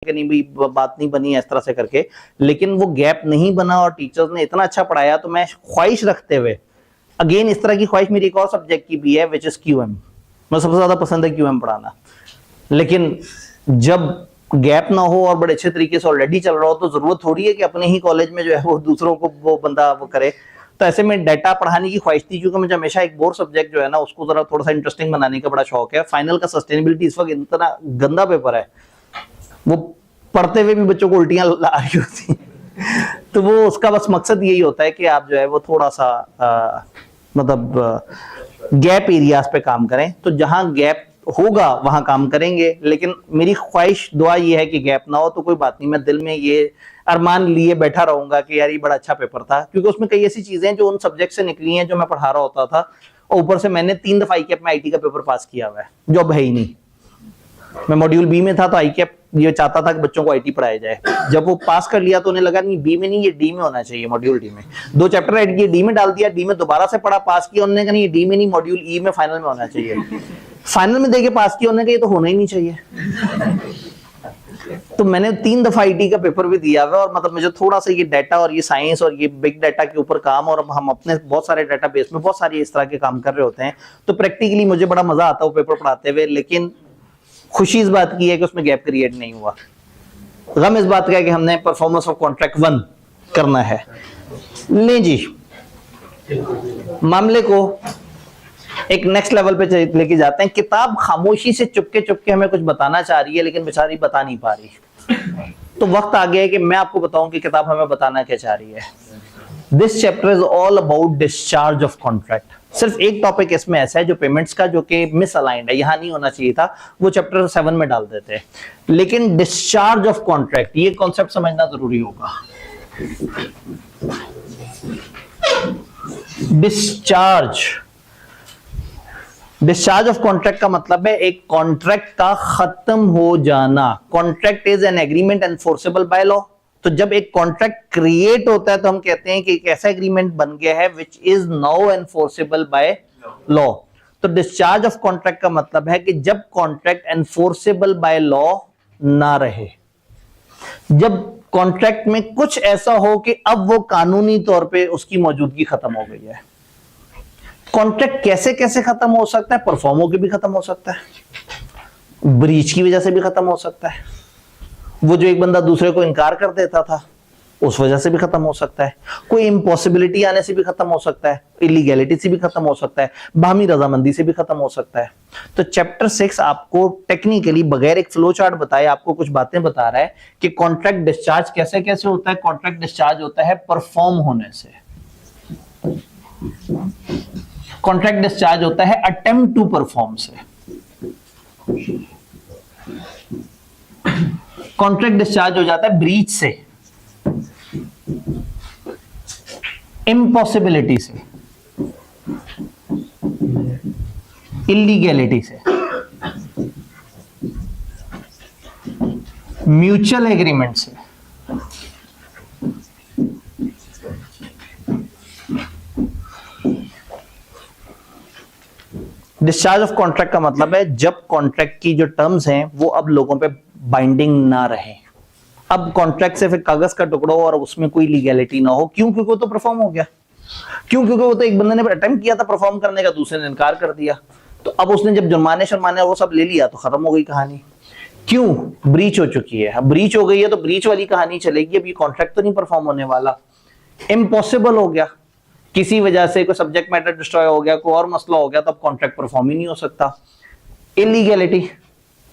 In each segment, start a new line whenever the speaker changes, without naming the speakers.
कि नहीं भी बात नहीं बनी इस तरह से करके, लेकिन वो गैप नहीं बना और टीचर्स ने इतना अच्छा पढ़ाया। तो मैं ख्वाहिश रखते हुए, अगेन इस तरह की ख्वाहिश मेरी एक और सब्जेक्ट की भी है विच इज क्यूएम। मुझे सबसे ज्यादा पसंद है क्यूएम पढ़ाना, लेकिन जब गैप ना हो और बड़े अच्छे तरीके से ऑलरेडी चल रहा हो तो जरूरत थोड़ी है कि अपने ही कॉलेज में जो है वो दूसरों को वो बंदा वो करे। तो ऐसे में डाटा पढ़ाने की ख्वाहिश थी, क्योंकि मुझे हमेशा एक बोर सब्जेक्ट जो है ना उसको जरा थोड़ा सा इंटरेस्टिंग बनाने का बड़ा शौक है। फाइनल का सस्टेनेबिलिटी इस वक्त इतना गंदा पेपर है, वो पढ़ते हुए भी बच्चों को उल्टियां आ रही होती तो वो उसका बस मकसद यही होता है कि आप जो है वो थोड़ा सा मतलब गैप एरियाज पे काम करें। तो जहां गैप होगा वहां काम करेंगे, लेकिन मेरी ख्वाहिश दुआ ये है कि गैप ना हो। तो कोई बात नहीं, मैं दिल में ये अरमान लिए बैठा रहूंगा कि यार ये बड़ा अच्छा पेपर था, क्योंकि उसमें कई ऐसी चीजें जो उन सब्जेक्ट से निकली हैं जो मैं पढ़ा रहा होता था, और ऊपर से मैंने 3 दफा आईकैप में आईटी का पेपर पास किया हुआ है जो अब है ही नहीं। मैं मॉड्यूल बी में था तो आईकैप ये चाहता था कि बच्चों को आईटी पढ़ाया जाए, जब वो पास कर लिया तो उन्हें लगा नहीं बी में नहीं ये डी में होना चाहिए, मॉड्यूल डी में। 2 चैप्टर ऐड किए, डी में डाल दिया, डी में दोबारा से पढ़ा, पास किया, उन्होंने कहा नहीं ये डी में नहीं मॉड्यूल ई में फाइनल में होना चाहिए। फाइनल में देके पास किया, उन्होंने कहा ये तो होना ही नहीं चाहिए। तो मैंने 3 दफा आईटी का पेपर भी दिया हुआ, और मतलब मुझे थोड़ा सा ये डाटा और ये साइंस और ये बिग डाटा के ऊपर काम, और हम अपने बहुत सारे डाटाबेस में बहुत सारे इस तरह के काम कर रहे होते हैं, तो प्रैक्टिकली मुझे बड़ा मजा आता है वो पेपर पढ़ाते हुए। लेकिन खुशी इस बात की है कि उसमें गैप क्रिएट नहीं हुआ। गम इस बात का है कि हमने परफॉर्मेंस ऑफ कॉन्ट्रैक्ट 1 करना है। ले जी, मामले को एक नेक्स्ट लेवल पे लेके जाते हैं। किताब खामोशी से चुपके चुपके हमें कुछ बताना चाह रही है, लेकिन बेचारी बता नहीं पा रही। तो वक्त आ गया है कि मैं आपको बताऊं कि किताब हमें बताना क्या चाह रही है। This chapter is all about discharge of contract. सिर्फ एक टॉपिक इसमें ऐसा है जो पेमेंट्स का, जो कि मिस अलाइंड है, यहां नहीं होना चाहिए था, वो चैप्टर 7 में डाल देते हैं। लेकिन डिस्चार्ज ऑफ कॉन्ट्रैक्ट ये कॉन्सेप्ट समझना जरूरी होगा। डिस्चार्ज ऑफ कॉन्ट्रैक्ट का मतलब है एक कॉन्ट्रैक्ट का खत्म हो जाना। Contract is an agreement enforceable by law. तो जब एक कॉन्ट्रैक्ट क्रिएट होता है तो हम कहते हैं कि एक ऐसा एग्रीमेंट बन गया है which is now enforceable by law. तो डिस्चार्ज ऑफ कॉन्ट्रैक्ट का मतलब है कि जब कॉन्ट्रैक्ट एनफोर्सेबल बाय लॉ ना रहे, जब कॉन्ट्रैक्ट में कुछ ऐसा हो कि अब वो कानूनी तौर पे उसकी मौजूदगी खत्म हो गई है। कॉन्ट्रैक्ट कैसे कैसे खत्म हो सकता है? परफॉर्म होकर भी खत्म हो सकता है, ब्रीच की वजह से भी खत्म हो सकता है, वो जो एक बंदा दूसरे को इनकार कर देता था उस वजह से भी खत्म हो सकता है, कोई इम्पॉसिबिलिटी आने से भी खत्म हो सकता है, इलीगैलिटी से भी खत्म हो सकता है, बाहमी रजामंदी से भी खत्म हो सकता है। तो चैप्टर 6 आपको टेक्निकली बगैर एक फ्लो चार्ट बताए आपको कुछ बातें बता रहा है कि कॉन्ट्रैक्ट डिस्चार्ज कैसे कैसे होता है। कॉन्ट्रैक्ट डिस्चार्ज होता है परफॉर्म होने से, कॉन्ट्रैक्ट डिस्चार्ज होता है अटेम्प्ट टू परफॉर्म से, कॉन्ट्रैक्ट डिस्चार्ज हो जाता है ब्रीच से, इम्पॉसिबिलिटी से, इलीगैलिटी से, म्यूचुअल एग्रीमेंट से, डिस्चार्ज ऑफ कॉन्ट्रैक्ट का मतलब है जब कॉन्ट्रैक्ट की जो टर्म्स हैं वो अब लोगों पे बाइंडिंग ना रहे। अब कॉन्ट्रैक्ट सिर्फ एक कागज का टुकड़ा हो और उसमें कोई लीगैलिटी ना हो। क्यों? क्योंकि वो तो परफॉर्म हो गया। क्यों? क्योंकि वो तो एक बंदे ने अटेम्प्ट किया था परफॉर्म करने का, दूसरे ने इनकार कर दिया, तो अब उसने जब जुर्माने शर्माने वो सब ले लिया तो खत्म हो गई कहानी। क्यों? ब्रीच हो चुकी है। अब ब्रीच हो गई है तो ब्रीच वाली कहानी चलेगी, अब ये कॉन्ट्रैक्ट तो नहीं परफॉर्म होने वाला। इम्पॉसिबल हो गया, किसी वजह से कोई सब्जेक्ट मैटर डिस्ट्रॉय हो गया, कोई और मसला हो गया, तो अब कॉन्ट्रैक्ट परफॉर्म ही नहीं हो सकता। इलीगैलिटी,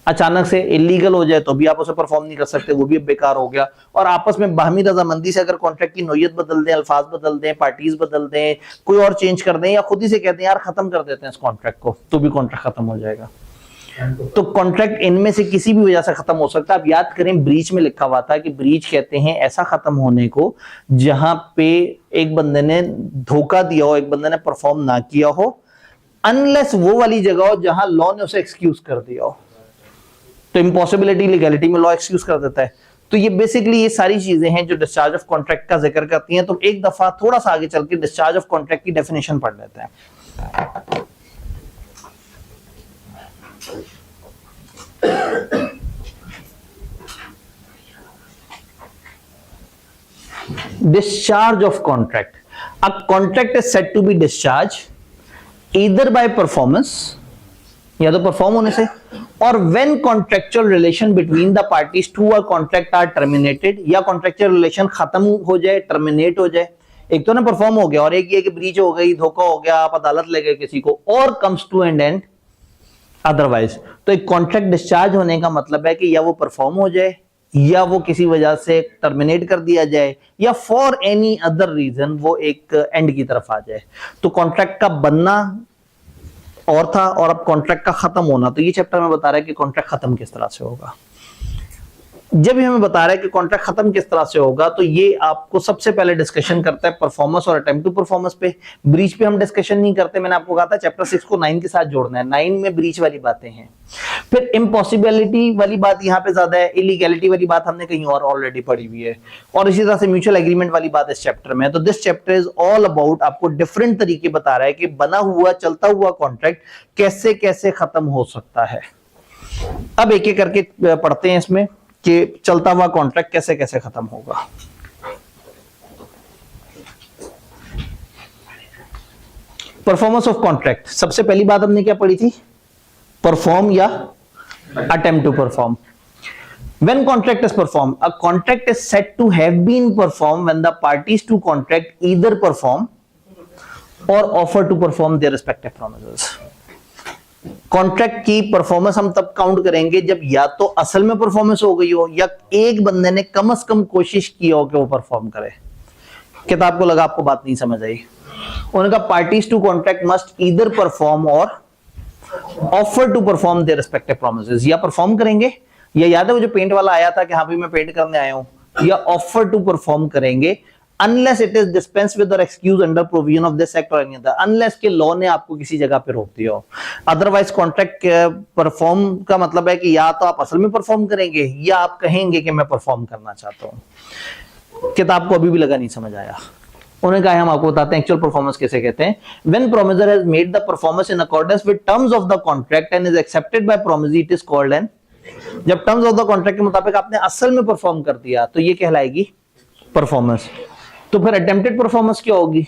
अचानक से इलीगल हो जाए तो भी आप उसे परफॉर्म नहीं कर सकते, वो भी बेकार हो गया। और आपस में बाहमी रजामंदी से अगर कॉन्ट्रैक्ट की नोयत बदल दें, अल्फाज बदल दें, पार्टीज बदल दें, कोई और चेंज कर दें, या खुद ही से कहते हैं यार खत्म कर देते हैं इस कॉन्ट्रैक्ट को, तो भी कॉन्ट्रैक्ट खत्म हो जाएगा। तो कॉन्ट्रैक्ट इनमें से किसी भी वजह से खत्म हो सकता है। आप याद करें ब्रीच में लिखा हुआ था कि ब्रीच कहते हैं ऐसा खत्म होने को जहां पे एक बंदे ने धोखा दिया हो, एक बंदे ने परफॉर्म ना किया हो, अनलेस वो वाली जगह हो जहां लॉ ने उसे एक्सक्यूज कर दिया हो। तो इम्पॉसिबिलिटी लीगैलिटी में लॉ एक्सक्यूज कर देता है। तो ये बेसिकली ये सारी चीजें हैं जो डिस्चार्ज ऑफ कॉन्ट्रैक्ट का जिक्र करती हैं। तो एक दफा थोड़ा सा आगे चल के डिस्चार्ज ऑफ कॉन्ट्रैक्ट की डेफिनेशन पढ़ लेते हैं। discharge of contract. A contract is said to be discharged either by performance, या तो परफॉर्म होने से, और when contractual relation between the parties to a contract are terminated, या contractual relation खत्म हो जाए, terminate हो जाए. एक तो ना परफॉर्म हो गया और एक ये कि ब्रीच हो गई, धोखा हो गया, आप अदालत ले गए किसी को, और comes to an end otherwise. तो एक कॉन्ट्रैक्ट डिस्चार्ज होने का मतलब है कि या वो परफॉर्म हो जाए, या वो किसी वजह से टर्मिनेट कर दिया जाए, या फॉर एनी अदर रीजन वो एक एंड की तरफ आ जाए. तो कॉन्ट्रैक्ट का बनना और था और अब कॉन्ट्रैक्ट का खत्म होना. तो ये चैप्टर में बता रहा है कि कॉन्ट्रैक्ट खत्म किस तरह से होगा. जब हमें बता रहा है कि कॉन्ट्रैक्ट खत्म किस तरह से होगा, तो ये आपको सबसे पहले डिस्कशन करता है परफॉर्मेंस और अटेम्प्ट टू परफॉर्मेंस पे. ब्रीच पे हम डिस्कशन नहीं करते. मैंने आपको कहा था चैप्टर 6 को 9 के साथ जोड़ना है. 9 में ब्रीच वाली बातें हैं. फिर इम्पॉसिबिलिटी वाली बात यहाँ पे ज्यादा है. इलीगैलिटी वाली बात हमने कहीं और ऑलरेडी पढ़ी हुई है, और इसी तरह से म्यूचुअल एग्रीमेंट वाली बात इस चैप्टर में है. तो this chapter is all about आपको डिफरेंट तरीके बता रहा है कि बना हुआ चलता हुआ कॉन्ट्रैक्ट कैसे कैसे खत्म हो सकता है. अब एक एक करके पढ़ते हैं इसमें कि चलता हुआ कॉन्ट्रैक्ट कैसे कैसे खत्म होगा. Performance of contract. सबसे पहली बात हमने क्या पढ़ी थी? परफॉर्म या attempt to perform. When contract is performed, a contract is said to have been performed when the parties to contract either perform or offer to perform their respective promises. Contract की performance हम तब count करेंगे जब या तो असल में performance हो गई हो, या एक बंदे ने कम से कम कोशिश की हो कि वो परफॉर्म करे. किताब को लगा आपको बात नहीं समझ आई. उनका parties to contract must either perform or offer to perform their respective promises. या परफॉर्म करेंगे, या याद है वो जो पेंट वाला आया था कि हाँ भाई मैं पेंट करने आया हूं, या ऑफर टू परफॉर्म करेंगे, unless it is dispensed with or excused under provision of this act or any other. Unless के लॉ ने आपको किसी जगह पे रोक दिया हो. अदरवाइज कॉन्ट्रैक्ट परफॉर्म का मतलब है कि या तो आप असल में परफॉर्म करेंगे, या आप कहेंगे कि मैं परफॉर्म करना चाहता हूं. किताब को अभी भी लगा नहीं समझ आया. उन्होंने कहा हम आपको बताते हैं एक्चुअल परफॉर्मेंस कैसे कहते हैं. When promisor has made the performance in accordance with terms of the contract and is accepted by promisee, it is called an. जब टर्म्स ऑफ द कॉन्ट्रैक्ट के मुताबिक आपने असल में परफॉर्म कर दिया तो ये कहलाएगी परफॉर्मेंस. तो फिर अटेम्प्टेड परफॉर्मेंस क्या होगी?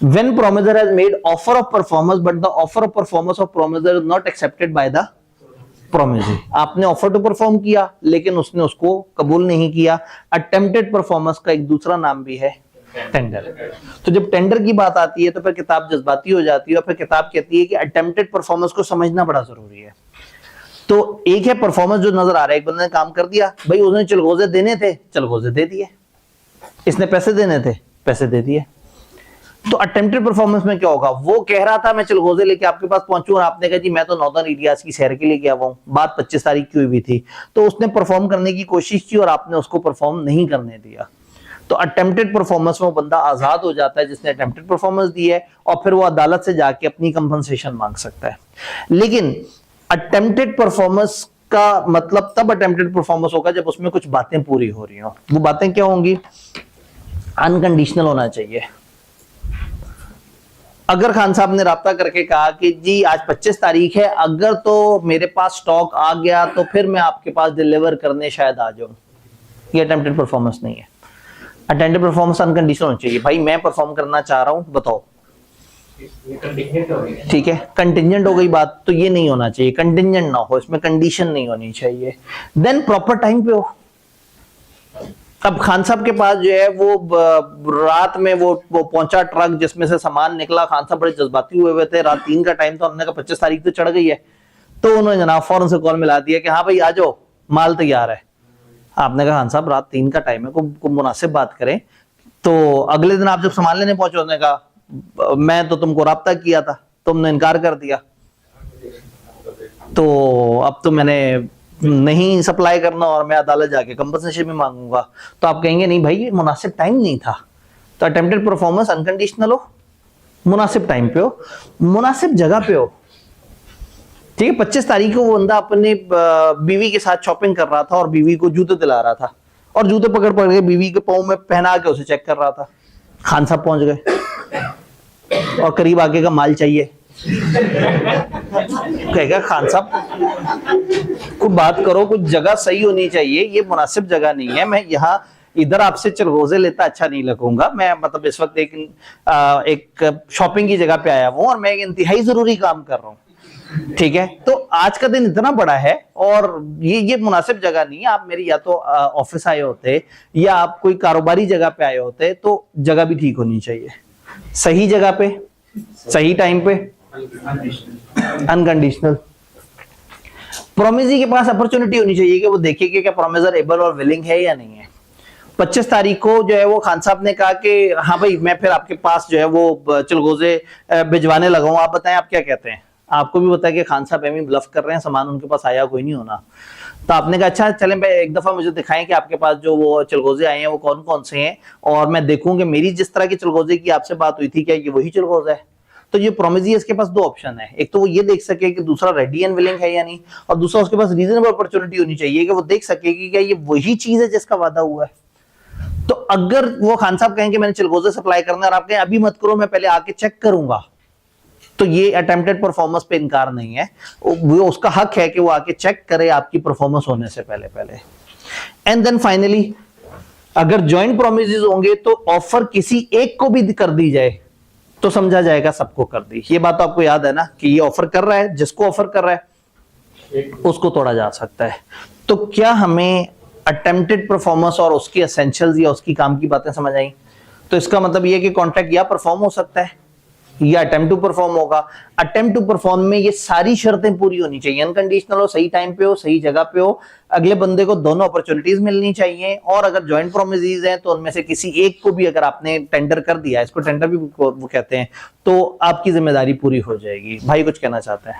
When promisor has made offer of performance but the offer of performance of promisor is not accepted by the promisee. आपने ऑफर टू परफॉर्म किया लेकिन उसने उसको कबूल नहीं किया. अटेम्प्टेड परफॉर्मेंस का एक दूसरा नाम भी है टेंडर. तो जब टेंडर की बात आती है तो फिर किताब जज्बाती हो जाती है, और फिर किताब कहती है कि अटेम्प्टेड परफॉर्मेंस को समझना बड़ा जरूरी है. तो एक है परफॉर्मेंस जो नजर आ रहा है, एक बंदे ने काम कर दिया, भाई उसने चलगोजे देने थे, चलगोजे दे दिए. इसने पैसे देने थे, पैसे दे दिए. तो अटेम्प्टेड परफॉर्मेंस में क्या होगा? वो कह रहा था मैं चलगोजे लेके आपके पास पहुंचूं, और आपने कहा जी मैं तो नॉर्दर्न एरियाज की सैर के लिए गया हुआ हूं. बात 25 तारीख की हुई भी थी. तो उसने परफॉर्म करने की कोशिश की और आपने उसको परफॉर्म नहीं करने दिया. तो अटेम्प्टेड परफॉर्मेंस में वो बंदा आजाद हो जाता है जिसने अटेम्प्टेड परफॉर्मेंस दी है, और फिर वो अदालत से जाके अपनी कंपनसेशन मांग सकता है. लेकिन अटेम्प्टेड परफॉर्मेंस का मतलब तब अटेम्प्टेड परफॉर्मेंस होगा जब उसमें कुछ बातें पूरी हो रही हो. वो बातें क्या होंगी? अनकंडीशनल होना चाहिए. अगर खान साहब ने राब्ता करके कहा कि जी आज 25 तारीख है, अगर तो मेरे पास स्टॉक आ गया तो फिर मैं आपके पास डिलीवर करने शायद आ जाऊं, ये अटेम्प्टेड परफॉर्मेंस नहीं है. अटेम्प्टेड परफॉर्मेंस अनकंडीशनल होनी चाहिए. भाई मैं परफॉर्म करना चाह रहा हूं, बताओ. ठीक है, कंटिजेंट हो गई बात, तो ये नहीं होना चाहिए. कंटिजेंट ना हो, इसमें कंडीशन नहीं होनी चाहिए. देन प्रॉपर टाइम पे हो. अब खान साहब के पास जो है वो रात में वो पहुंचा ट्रक जिसमें से सामान निकला. खान साहब बड़े जज्बाती हुए थे, रात 3 का टाइम था. हमने कहा 25 तारीख तो चढ़ गई है. तो उन्होंने जनाब फौरन से कॉल मिला दिया कि हाँ भाई आ जाओ, माल तैयार है. आपने कहा खान साहब रात 3 का टाइम है, को मुनासिब बात करें. तो अगले दिन आप जब सामान लेने पहुंचे, उसने कहा मैं तो तुमको राब्ता किया था, तुमने इनकार कर दिया, तो अब तो मैंने नहीं सप्लाई करना और मैं अदालत जाके कंपनसेशन भी मांगूंगा. तो आप कहेंगे नहीं भाई ये मुनासिब टाइम नहीं था. तो अटेम्प्टेड परफॉर्मेंस अनकंडीशनल हो, मुनासिब टाइम पे हो, मुनासिब जगह पे हो. ठीक है, 25 तारीख को वो बंदा अपने बीवी के साथ शॉपिंग कर रहा था और बीवी को जूते दिला रहा था, और जूते पकड़ पकड़ के बीवी के पाँव में पहना के उसे चेक कर रहा था. खान साहब पहुंच गए और करीब आगे का माल चाहिए. कहेगा खान साहब को बात करो, कुछ जगह सही होनी चाहिए, ये मुनासिब जगह नहीं है, मैं यहाँ इधर आपसे चिलगोजे लेता अच्छा नहीं लगूंगा, मैं मतलब इस वक्त एक शॉपिंग की जगह पे आया हूं और मैं एक इंतहाई जरूरी काम कर रहा हूं, ठीक है। तो आज का दिन इतना बड़ा है और ये मुनासिब जगह नहीं है। आप मेरी या तो ऑफिस आए होते या आप कोई कारोबारी जगह पे आए होते, तो जगह भी ठीक होनी चाहिए, सही जगह पे, सही टाइम पे, अनकंडीशनल। प्रोमिजी के पास अपॉर्चुनिटी होनी चाहिए कि वो देखे कि क्या प्रोमिजर एबल और विलिंग है या नहीं है। 25 तारीख को जो है वो खान साहब ने कहा कि हाँ भाई मैं फिर आपके पास जो है वो चिलगोजे भिजवाने लगा हूं, आप बताएं आप क्या कहते हैं। आपको भी पता है कि खान साहब एमी ब्लफ कर रहे हैं, सामान उनके पास आया कोई नहीं होना। तो आपने कहा अच्छा चलें एक दफा मुझे दिखाएं कि आपके पास जो वो चिलगोजे आए हैं वो कौन कौन से हैं, और मैं देखूंगी मेरी जिस तरह की चिलगोजे की आपसे बात हुई थी क्या ये वही चिलगोजा है। तो ये प्रोमिजी इसके पास दो ऑप्शन है, एक तो वो ये देख सके कि दूसरा रेडी एंड विलिंग है या नहीं, और दूसरा उसके पास रीजनेबल अपॉर्चुनिटी होनी चाहिए कि वो देख सके कि क्या ये वही चीज है जिसका वादा हुआ है। तो अगर वो खान साहब कहें कि मैंने चिलगोजे सप्लाई करना है और आप कहें अभी मत करो मैं पहले आके चेक करूंगा, तो ये अटेम्प्टेड परफॉर्मेंस पे इनकार नहीं है, वो उसका हक है कि वो आके चेक करे आपकी परफॉर्मेंस होने से पहले। एंड देन फाइनली अगर ज्वाइंट प्रोमिसेस होंगे तो ऑफर किसी एक को भी कर दी जाए तो समझा जाएगा सबको कर दी। ये बात तो आपको याद है ना कि ये ऑफर कर रहा है, जिसको ऑफर कर रहा है उसको तोड़ा जा सकता है। तो क्या हमें अटेम्प्टेड परफॉर्मेंस और उसकी एसेंशियल्स या उसकी काम की बातें समझ आई? तो इसका मतलब ये कि कॉन्ट्रैक्ट या परफॉर्म हो सकता है या अटेम्प्ट टू परफॉर्म होगा। अटेम्प्ट टू परफॉर्म में ये सारी शर्तें पूरी होनी चाहिए, अनकंडीशनल हो, सही टाइम पे हो, सही जगह पे हो, अगले बंदे को दोनों अपॉर्चुनिटीज मिलनी चाहिए, और अगर जॉइंट प्रोमिसेस हैं तो उनमें से किसी एक को भी अगर आपने टेंडर कर दिया, इसको टेंडर भी वो कहते हैं, तो आपकी जिम्मेदारी पूरी हो जाएगी। भाई कुछ कहना चाहते हैं?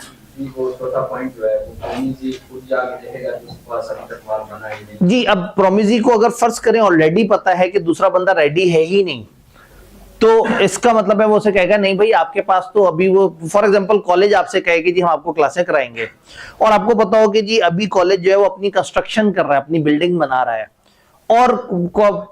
जी अब प्रोमिसी को अगर फर्ज करें ऑलरेडी पता है कि दूसरा बंदा रेडी है ही नहीं, तो इसका मतलब है वो उसे कहेगा नहीं भाई आपके पास तो अभी वो, फॉर एग्जांपल कॉलेज आपसे कहे कि जी हम आपको क्लासें कराएंगे, और आपको पता हो कि जी अभी कॉलेज जो है वो अपनी कंस्ट्रक्शन कर रहा है, अपनी बिल्डिंग बना रहा है, और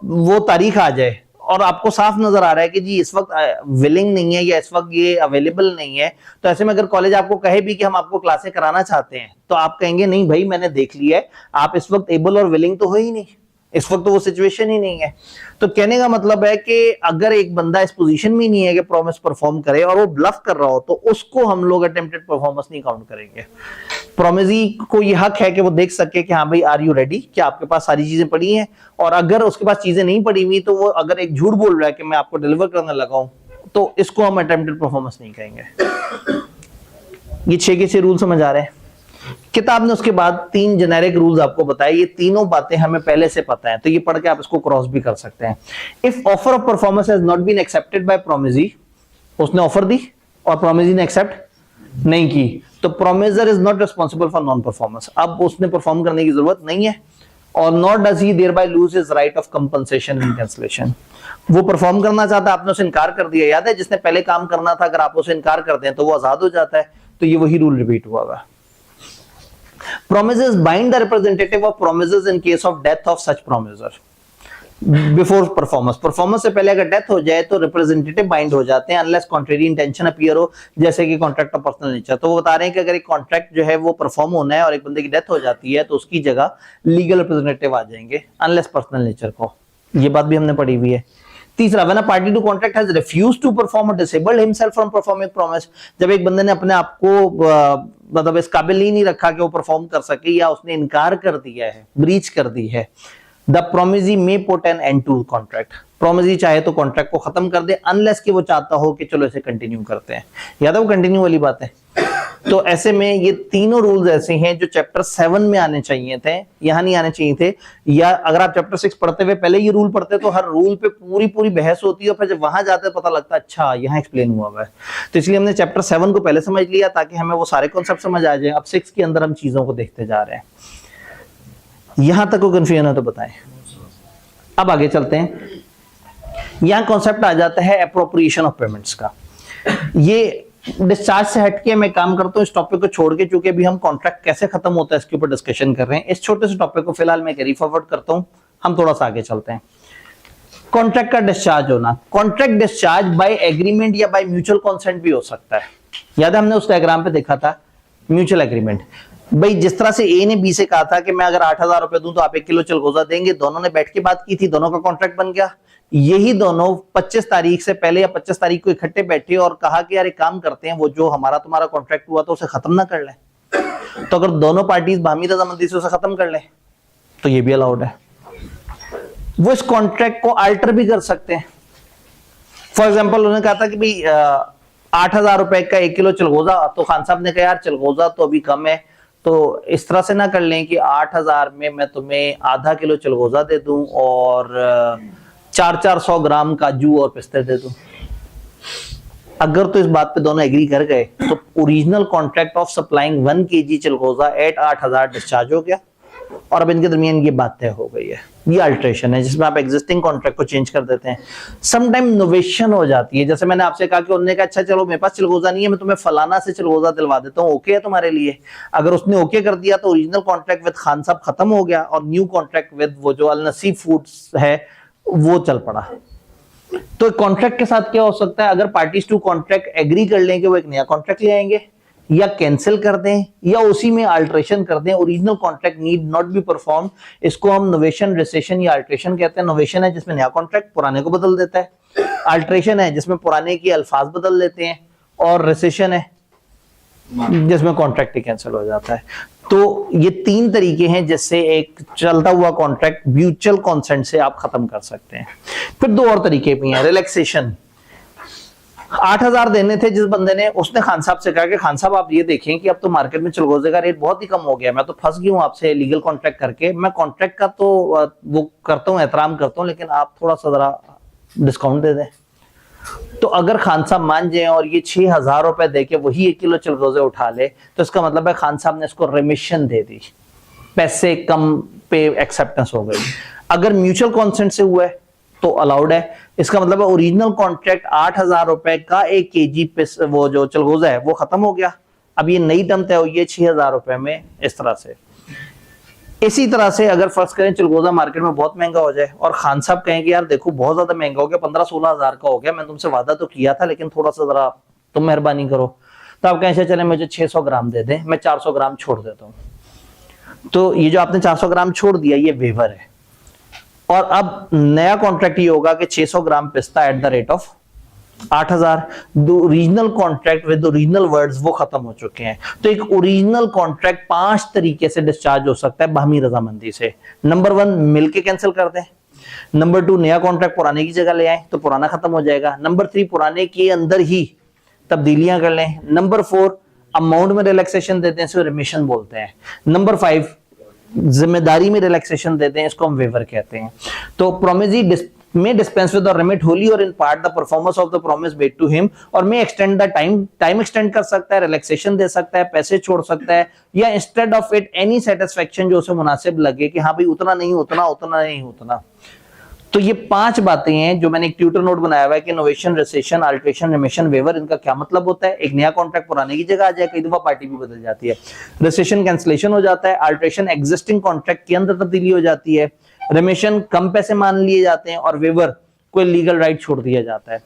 वो तारीख आ जाए और आपको साफ नजर आ रहा है कि जी इस वक्त विलिंग नहीं है या इस वक्त ये अवेलेबल नहीं है, तो ऐसे में अगर कॉलेज आपको कहे भी कि हम आपको क्लासें कराना चाहते हैं, तो आप कहेंगे नहीं भाई मैंने देख लिया है, आप इस वक्त एबल और विलिंग तो हो ही नहीं, इस वक्त तो वो सिचुएशन ही नहीं है। तो कहने का मतलब है कि अगर एक बंदा इस पोजीशन में नहीं है कि प्रॉमिस परफॉर्म करे और वो ब्लफ कर रहा हो, तो उसको हम लोग अटेम्प्टेड परफॉर्मेंस नहीं काउंट करेंगे। प्रोमिसी को ये हक है कि वो देख सके कि हाँ भाई आर यू रेडी, क्या आपके पास सारी चीजें पड़ी हैं, और अगर उसके पास चीजें नहीं पड़ी हुई तो वो अगर एक झूठ बोल रहा है कि मैं आपको डिलीवर करने लगा हूं, तो इसको हम अटेम्प्टेड परफॉर्मेंस नहीं कहेंगे। ये 6 के 6 रूल समझ आ रहे हैं? किताब ने उसके बाद 3 जेनेरिक रूल्स आपको बताए, ये तीनों बातें हमें पहले से पता है, तो ये पढ़ के आप इसको क्रॉस भी कर सकते हैं। If offer of performance has not been accepted by promisee, उसने ऑफर दी और प्रोमिसी ने एक्सेप्ट नहीं की, तो promisor is not responsible for non performance. अब उसने परफॉर्म करने की जरूरत नहीं है, और not does he thereby lose his right of compensation in cancellation. वो परफॉर्म करना चाहता, आपने उसे इनकार कर दिया, याद है जिसने पहले काम करना था, अगर आप उसे इनकार कर दें तो वो आजाद हो जाता है, तो ये वही रूल रिपीट हुआ है। Promises bind the representative of promises in case of death of such promiser before performance. Performance से पहले अगर डेथ हो जाए तो रिप्रेजेंटेटिव बाइंड हो जाते हैं unless contrary intention appear हो, जैसे कि कॉन्ट्रैक्ट ऑफ पर्सनल नेचर। तो वो बता रहे हैं कि अगर एक कॉन्ट्रैक्ट जो है वो परफॉर्म होना है और एक बंदे की डेथ हो जाती है, तो उसकी जगह लीगल रिप्रेजेंटेटिव आ जाएंगे अनलेस पर्सनल नेचर को। ये बात भी हमने पढ़ी हुई है। तीसरा, when a party to contract has refused to perform or disabled himself from performing promise, जब एक बंदे ने अपने आप को मतलब इस काबिल ही नहीं रखा कि वो परफॉर्म कर सके, या उसने इनकार कर दिया है, ब्रीच कर दी है, the promisee may put an end to contract. Promisee चाहे तो कॉन्ट्रैक्ट को खत्म कर दे, अनलेस कि वो चाहता हो कि चलो इसे कंटिन्यू करते हैं। याद है वो कंटिन्यू वाली बात है। तो ऐसे में ये तीनों रूल्स ऐसे हैं जो चैप्टर 7 में आने चाहिए थे, यहां नहीं आने चाहिए थे। या अगर आप चैप्टर 6 पढ़ते हुए पहले ये रूल पढ़ते तो हर रूल पे पूरी बहस होती है, और फिर जब वहां जाते पता लगता अच्छा यहाँ एक्सप्लेन हुआ है। तो इसलिए हमने चैप्टर 7 को पहले समझ लिया ताकि हमें वो सारे कॉन्सेप्ट समझ आ जाए। अब 6 के अंदर हम चीजों को देखते जा रहे हैं। यहां तक को कंफ्यूजन है तो बताएं। अब आगे चलते हैं। यहां कॉन्सेप्ट आ जाता है एप्रोप्रिएशन ऑफ पेमेंट्स का। ये डिस्चार्ज से हटके मैं काम करता हूं इस टॉपिक को छोड़ के, चूंकि अभी हम कॉन्ट्रैक्ट कैसे खत्म होता है इसके ऊपर डिस्कशन कर रहे हैं। इस छोटे से टॉपिक को फिलहाल मैं कैरी फॉरवर्ड करता हूं, हम थोड़ा सा आगे चलते हैं। कॉन्ट्रैक्ट का डिस्चार्ज होना, कॉन्ट्रैक्ट डिस्चार्ज बाय एग्रीमेंट या बाय म्यूचुअल कंसेंट भी हो सकता है। याद है हमने उस डायग्राम पे देखा था म्यूचुअल एग्रीमेंट। भाई जिस तरह से ए ने बी से कहा था कि मैं अगर 8,000 रुपए दूं तो आप 1 किलो चिलगोजा देंगे, दोनों ने बैठ के बात की थी, दोनों का कॉन्ट्रैक्ट बन गया। यही दोनों 25 तारीख से पहले या 25 तारीख को इकट्ठे बैठे और कहा कि यार एक काम करते हैं, वो जो हमारा तुम्हारा कॉन्ट्रैक्ट हुआ तो उसे खत्म ना कर लें। तो अगर दोनों पार्टीज बाहमी रजामंदी से उसे खत्म कर लें तो ये भी अलाउड है। वो इस कॉन्ट्रैक्ट को अल्टर भी कर सकते हैं। फॉर एग्जाम्पल उन्होंने कहा था कि भाई 8,000 रुपए का 1 किलो चिलगोजा, तो खान साहब ने कहा यार चिलगोजा तो अभी कम है, तो इस तरह से ना कर लें कि 8,000 में मैं तुम्हें आधा किलो चिलगोजा दे दूं और 400 ग्राम काजू और पिस्ते दे दूं। अगर तो इस बात पे दोनों एग्री कर गए तो original contract of supplying 1 kg चिलगोजा एट 8,000 डिस्चार्ज हो गया और अब इनके दरमियान ये बात तय हो गई है। ये अल्ट्रेशन है जिसमें आप एग्जिस्टिंग कॉन्ट्रैक्ट को चेंज कर देते हैं। समटाइम नोवेशन हो जाती है, जैसे मैंने आपसे कहा कि उन्होंने कहा अच्छा चलो मेरे पास चिलगोजा नहीं है, मैं तुम्हें फलाना से चिलगोजा दिलवा देता हूँ, ओके है तुम्हारे लिए। अगर उसने ओके कर दिया तो ओरिजिनल कॉन्ट्रैक्ट विद खान साहब खत्म हो गया और न्यू कॉन्ट्रैक्ट विद वो जो अल नसीब फूड्स है वो चल पड़ा। तो कॉन्ट्रैक्ट के साथ क्या हो सकता है, अगर पार्टीज टू कॉन्ट्रैक्ट एग्री कर लें कि वो एक नया कॉन्ट्रैक्ट ले आएंगे या कैंसिल कर दें या उसी में अल्ट्रेशन कर दें, original contract need not be perform. इसको हम नोवेशन, रिसेशन या अल्ट्रेशन कहते हैं। नोवेशन है जिसमें नया कॉन्ट्रैक्ट पुराने को बदल देता है, अल्ट्रेशन है जिसमें पुराने के अल्फाज बदल देते हैं, और रिसेशन है जिसमें कॉन्ट्रैक्ट ही कैंसिल हो जाता है। तो ये 3 तरीके हैं जिससे एक चलता हुआ कॉन्ट्रैक्ट म्यूचुअल कॉन्सेंट से आप खत्म कर सकते हैं। फिर 2 और तरीके भी हैं। रिलैक्सेशन, 8,000 देने थे जिस बंदे ने, उसने खान साहब से कहा कि खान साहब आप ये देखें कि अब तो मार्केट में चिलगोजे का रेट बहुत ही कम हो गया, मैं तो फंस गया हूं आपसे लीगल कॉन्ट्रैक्ट करके, मैं कॉन्ट्रैक्ट का तो वो करता हूं, एहतराम करता हूं, लेकिन आप थोड़ा सा जरा डिस्काउंट दे दें। तो अगर खान साहब मान जाए और ये 6,000 रुपए देके वही 1 किलो चिलगोजे उठा ले तो इसका मतलब है खान साहब ने इसको रिमिशन दे दी, पैसे कम पे एक्सेप्टेंस हो गई। अगर म्यूचुअल कॉन्सेंट से हुआ है तो अलाउड है। इसका मतलब है ओरिजिनल कॉन्ट्रैक्ट 8,000 रुपए का 1 kg वो जो चिलगोजा है वो खत्म हो गया, अब ये नई टर्म तय हुई है 6,000 रुपए में। इस तरह से, इसी तरह से अगर फर्ज करें चिलगोजा मार्केट में बहुत महंगा हो जाए और खान साहब कहें कि यार देखो बहुत ज्यादा महंगा हो गया, 15-16 हजार का हो गया, मैं तुमसे वादा तो किया था लेकिन थोड़ा सा जरा तुम मेहरबानी करो, तो आप कहें चले मुझे 600 ग्राम दे दें, मैं 400 ग्राम छोड़ देता हूं। तो ये जो आपने 400 ग्राम छोड़ दिया ये वेवर है, और अब नया कॉन्ट्रैक्ट ये होगा कि 600 ग्राम पिस्ता at the rate of 8,000। Original contract with original words वो खत्म हो चुके हैं। तो एक ओरिजिनल कॉन्ट्रैक्ट 5 तरीके से डिस्चार्ज हो सकता है बाहमी रजामंदी से। नंबर 1 मिलके कैंसिल कर दें, नंबर 2 नया कॉन्ट्रैक्ट पुराने की जगह ले आए तो पुराना खत्म हो जाएगा, नंबर 3 पुराने के अंदर ही तब्दीलियां कर लें, नंबर 4 अमाउंट में रिलैक्सेशन देते हैं, इसको रिमिशन बोलते हैं, नंबर 5 जिम्मेदारी में रिलैक्सेशन देते हैं, इसको हम वेवर कहते हैं। तो promisee may dispense with the remit wholly or in part the performance of the promise made to him, और may extend the time extend कर सकता है, रिलैक्सेशन दे सकता है, पैसे छोड़ सकता है, या instead of it any satisfaction जो उसे मुनासिब लगे कि हाँ भाई उतना नहीं उतना उतना नहीं उतना। तो ये 5 बातें हैं जो मैंने एक ट्यूटर नोट बनाया हुआ है कि novation, rescission, alteration, remission, waiver, इनका क्या मतलब होता है। एक नया कॉन्ट्रैक्ट पुराने की जगह आ जाए, कई दफा पार्टी भी बदल जाती है, रिसेशन कैंसिलेशन हो जाता है, अल्ट्रेशन एग्जिस्टिंग कॉन्ट्रैक्ट के अंदर तब्दीली हो जाती है, रिमिशन कम पैसे मान लिए जाते हैं, और वेवर कोई लीगल राइट छोड़ दिया जाता है।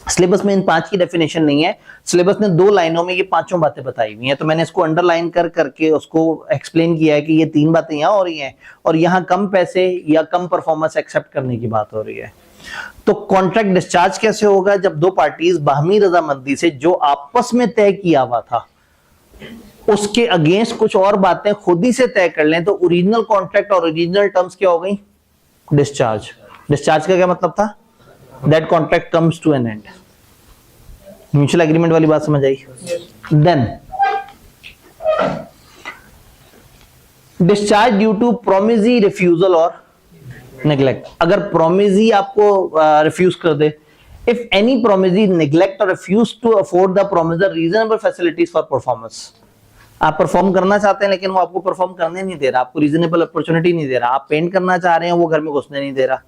सिलेबस में इन 5 की डेफिनेशन नहीं है, सिलेबस ने 2 लाइनों में ये 5 बातें बताई हुई हैं, तो मैंने इसको अंडरलाइन कर करके उसको एक्सप्लेन किया है कि ये 3 बातें यहाँ हो रही हैं और यहाँ कम पैसे या कम परफॉर्मेंस एक्सेप्ट करने की बात हो रही है। तो कॉन्ट्रैक्ट डिस्चार्ज कैसे होगा, जब 2 पार्टीज बाहमी रजामंदी से जो आपस में तय किया हुआ था उसके अगेंस्ट कुछ और बातें खुद ही से तय कर लें, तो ओरिजिनल कॉन्ट्रैक्ट और ओरिजिनल टर्म्स क्या हो गई, डिस्चार्ज। डिस्चार्ज का क्या मतलब था, that contract comes to an end. Mutual agreement वाली बात समझ आई। Then discharge due to promisee, refusal और नेग्लेक्ट। अगर प्रोमिसी आपको रिफ्यूज कर दे, if any promisee neglect or refuse to afford the promisor reasonable facilities for performance, आप परफॉर्म करना चाहते हैं लेकिन वो आपको परफॉर्म करने नहीं दे रहा, आपको रीजनेबल अपॉर्चुनिटी नहीं दे रहा, आप पेंट करना चाह रहे हैं वो घर में घुसने नहीं दे रहा,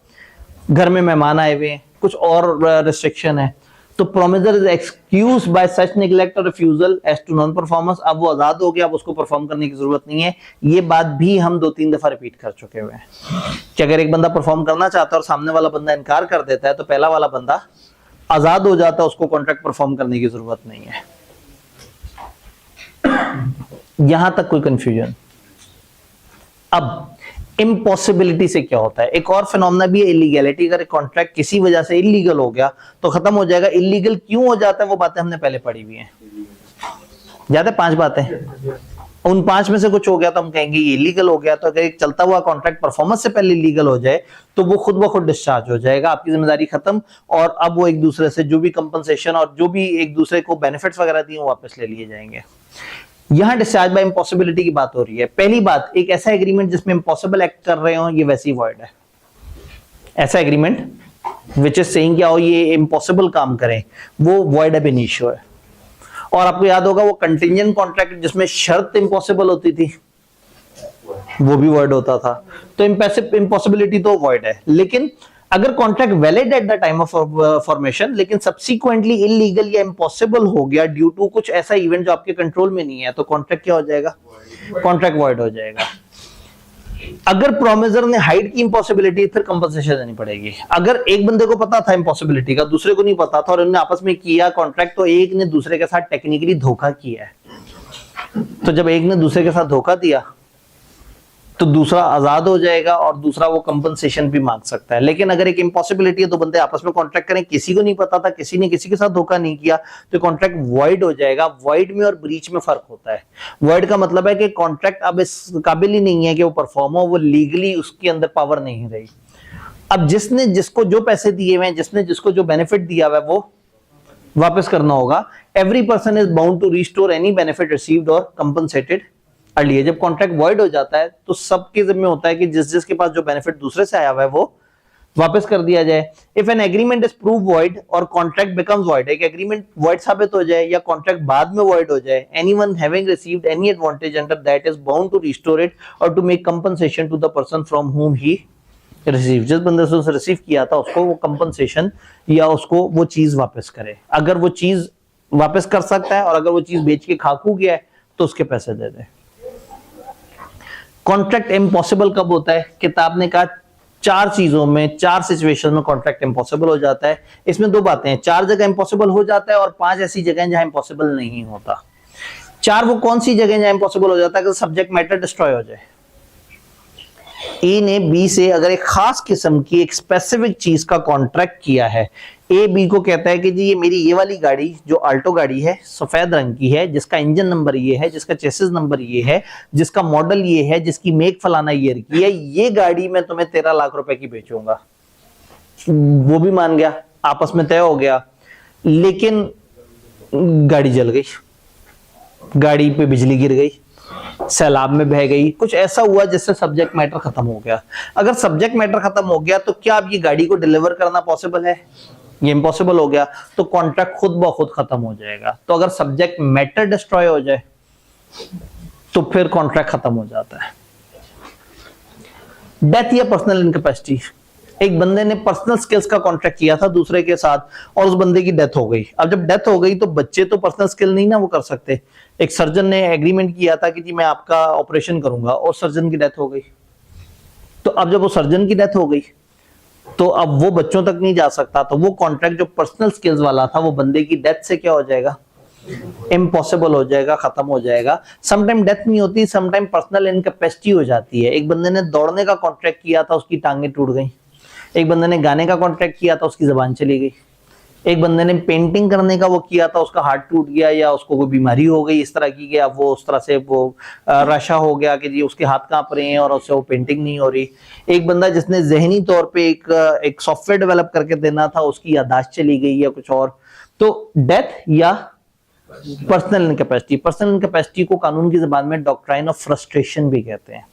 घर में मेहमान आए हुए हैं, कुछ और रिस्ट्रिक्शन है, तो promisor is excuse by such neglect or refusal as to non performance. अब वो आजाद हो गया, अब उसको परफॉर्म करने की जरूरत नहीं है। ये बात भी हम 2-3 दफा रिपीट कर चुके हुए हैं कि अगर एक बंदा परफॉर्म करना चाहता है और सामने वाला बंदा इनकार कर देता है तो पहला वाला बंदा आजाद हो जाता है, उसको कॉन्ट्रैक्ट परफॉर्म करने की जरूरत नहीं है। यहां तक कोई कंफ्यूजन? अब इम्पॉसिबिलिटी से क्या होता है? एक और फिनोमेना भी है इलीगैलिटी। अगर कॉन्ट्रैक्ट किसी वजह से इलीगल हो गया तो खत्म हो जाएगा। इलीगल क्यों हो जाता है वो बातें हमने पहले पढ़ी हुई हैं, याद है? 5 बातें। उन 5 में से कुछ हो गया तो हम कहेंगे ये इलीगल हो गया। तो अगर एक चलता हुआ कॉन्ट्रैक्ट परफॉर्मेंस से पहले इलीगल हो जाए तो वो खुद ब खुद डिस्चार्ज हो जाएगा, आपकी जिम्मेदारी खत्म, और अब वो एक दूसरे से जो भी कंपनसेशन और जो भी एक दूसरे को बेनिफिट्स वगैरह दिए वापस ले लिए जाएंगे। यहां डिस्चार्ज बाय इम्पॉसिबिलिटी की बात हो रही है। पहली बात, एक ऐसा एग्रीमेंट जिसमें इम्पॉसिबल एक्ट कर रहे हो, ये वैसी वॉइड है। ऐसा एग्रीमेंट विच इज सेइंग क्या हो ये इम्पॉसिबल काम करें, वो वॉइड अब इनिशियो है। और आपको याद होगा वो कंटिंजेंट कॉन्ट्रैक्ट जिसमें शर्त इम्पॉसिबल होती थी वो भी वॉइड होता था। तो इम्पॉसिबिलिटी तो वॉइड है। लेकिन अगर contract valid at the time of formation लेकिन सब्सिक्वेंटली इलीगल या इम्पॉसिबल हो गया ड्यू टू कुछ ऐसा इवेंट जो आपके कंट्रोल में नहीं है, तो कॉन्ट्रैक्ट क्या हो जाएगा? कॉन्ट्रैक्ट वॉइड हो जाएगा। अगर प्रोमिसर ने हाइड की इम्पॉसिबिलिटी, फिर कंपनसेशन देनी पड़ेगी। अगर एक बंदे को पता था इम्पॉसिबिलिटी का, दूसरे को नहीं पता था, और उन्होंने आपस में किया कॉन्ट्रैक्ट, तो एक ने दूसरे के साथ टेक्निकली धोखा किया है। तो जब एक ने दूसरे के साथ धोखा दिया तो दूसरा आजाद हो जाएगा और दूसरा वो कंपनसेशन भी मांग सकता है। लेकिन अगर एक इम्पॉसिबिलिटी है, दो बंदे आपस में कॉन्ट्रैक्ट करें, किसी को नहीं पता था, किसी ने किसी के साथ धोखा नहीं किया, तो कॉन्ट्रैक्ट वॉइड हो जाएगा। वॉइड में और ब्रीच में फर्क होता है। वॉइड का मतलब है कि कॉन्ट्रैक्ट अब इस काबिल ही नहीं है कि वो परफॉर्म हो, वो लीगली उसके अंदर पावर नहीं रही। अब जिसने जिसको जो पैसे दिए हुए हैं, जिसने जिसको जो बेनिफिट दिया हुआ है, वो वापस करना होगा। Every person is bound to restore any benefit received और कंपनसेटेड अर्लियर। जब कॉन्ट्रैक्ट वॉइड हो जाता है तो सबके जिम्मे होता है कि जिस जिसके पास जो बेनिफिट दूसरे से आया हुआ है वो वापस कर दिया जाए। If an agreement is prove void और कॉन्ट्रैक्ट बिकम्स वॉइड, एक एग्रीमेंट वॉइड साबित हो जाए या कॉन्ट्रैक्ट बाद में वॉइड हो जाए, anyone having received any advantage under that is bound to restore it or to make compensation to the person from whom he receive. जिस बंदे से उसे रिसीव किया था उसको वो कंपनसेशन या उसको वो चीज वापस करे। अगर वो चीज वापस कर सकता है और अगर वो चीज बेच के खाकू गया है तो उसके पैसे दे दे। कॉन्ट्रैक्ट इम्पॉसिबल कब होता है? किताब ने कहा 4 चीजों में, 4 सिचुएशन में कॉन्ट्रैक्ट इम्पॉसिबल हो जाता है। इसमें 2 बातें हैं, 4 जगह इम्पॉसिबल हो जाता है और 5 ऐसी जगह जहां इम्पॉसिबल नहीं होता। 4 वो कौन सी जगह जहां इम्पॉसिबल हो जाता है? कि सब्जेक्ट मैटर डिस्ट्रॉय हो जाए। ए ने बी से अगर एक खास किस्म की एक स्पेसिफिक चीज का कॉन्ट्रैक्ट किया है, ए बी को कहता है कि जी ये मेरी ये वाली गाड़ी जो आल्टो गाड़ी है, सफेद रंग की है, जिसका इंजन नंबर ये है, जिसका चेसिस नंबर ये है, जिसका मॉडल ये है, जिसकी मेक फलाना ईयर की है, ये गाड़ी मैं तुम्हें 13 लाख रुपए की बेचूंगा। वो भी मान गया, आपस में तय हो गया। लेकिन गाड़ी जल गई, गाड़ी पे बिजली गिर गई, सैलाब में बह गई, कुछ ऐसा हुआ जिससे सब्जेक्ट मैटर खत्म हो गया। अगर सब्जेक्ट मैटर खत्म हो गया तो क्या अब ये गाड़ी को डिलीवर करना पॉसिबल है? ये इम्पॉसिबल हो गया। तो कॉन्ट्रैक्ट खुद ब खुद खत्म हो जाएगा। तो अगर सब्जेक्ट मैटर डिस्ट्रॉय हो जाए तो फिर कॉन्ट्रैक्ट खत्म हो जाता है। डेथ या पर्सनल इनकैपेसिटी, एक बंदे ने पर्सनल स्किल्स का कॉन्ट्रैक्ट किया था दूसरे के साथ और उस बंदे की डेथ हो गई। अब जब डेथ हो गई तो बच्चे तो पर्सनल स्किल नहीं ना वो कर सकते। एक सर्जन ने एग्रीमेंट किया था कि जी मैं आपका ऑपरेशन करूंगा और सर्जन की डेथ हो गई। तो अब जब वो सर्जन की डेथ हो गई तो अब वो बच्चों तक नहीं जा सकता। तो वो कॉन्ट्रैक्ट जो पर्सनल स्किल्स वाला था वो बंदे की डेथ से क्या हो जाएगा? इम्पॉसिबल हो जाएगा, खत्म हो जाएगा। समटाइम डेथ नहीं होती, समटाइम पर्सनल इनकैपेसिटी हो जाती है। एक बंदे ने दौड़ने का कॉन्ट्रैक्ट किया था, उसकी टांगें टूट गई। एक बंदे ने गाने का कॉन्ट्रैक्ट किया था, उसकी जबान चली गई। एक बंदे ने पेंटिंग करने का वो किया था, उसका हार्ट टूट गया या उसको कोई बीमारी हो गई इस तरह की कि अब वो उस तरह से वो रशा हो गया कि जी उसके हाथ कांप रहे हैं और उससे वो पेंटिंग नहीं हो रही। एक बंदा जिसने जहनी तौर पे एक सॉफ्टवेयर डेवलप करके देना था, उसकी याददाश्त चली गई या कुछ और। तो डेथ या पर्सनल इनकैपेसिटी। पर्सनल इनकैपेसिटी को कानून की जुबान में डॉक्ट्राइन ऑफ फ्रस्ट्रेशन भी कहते हैं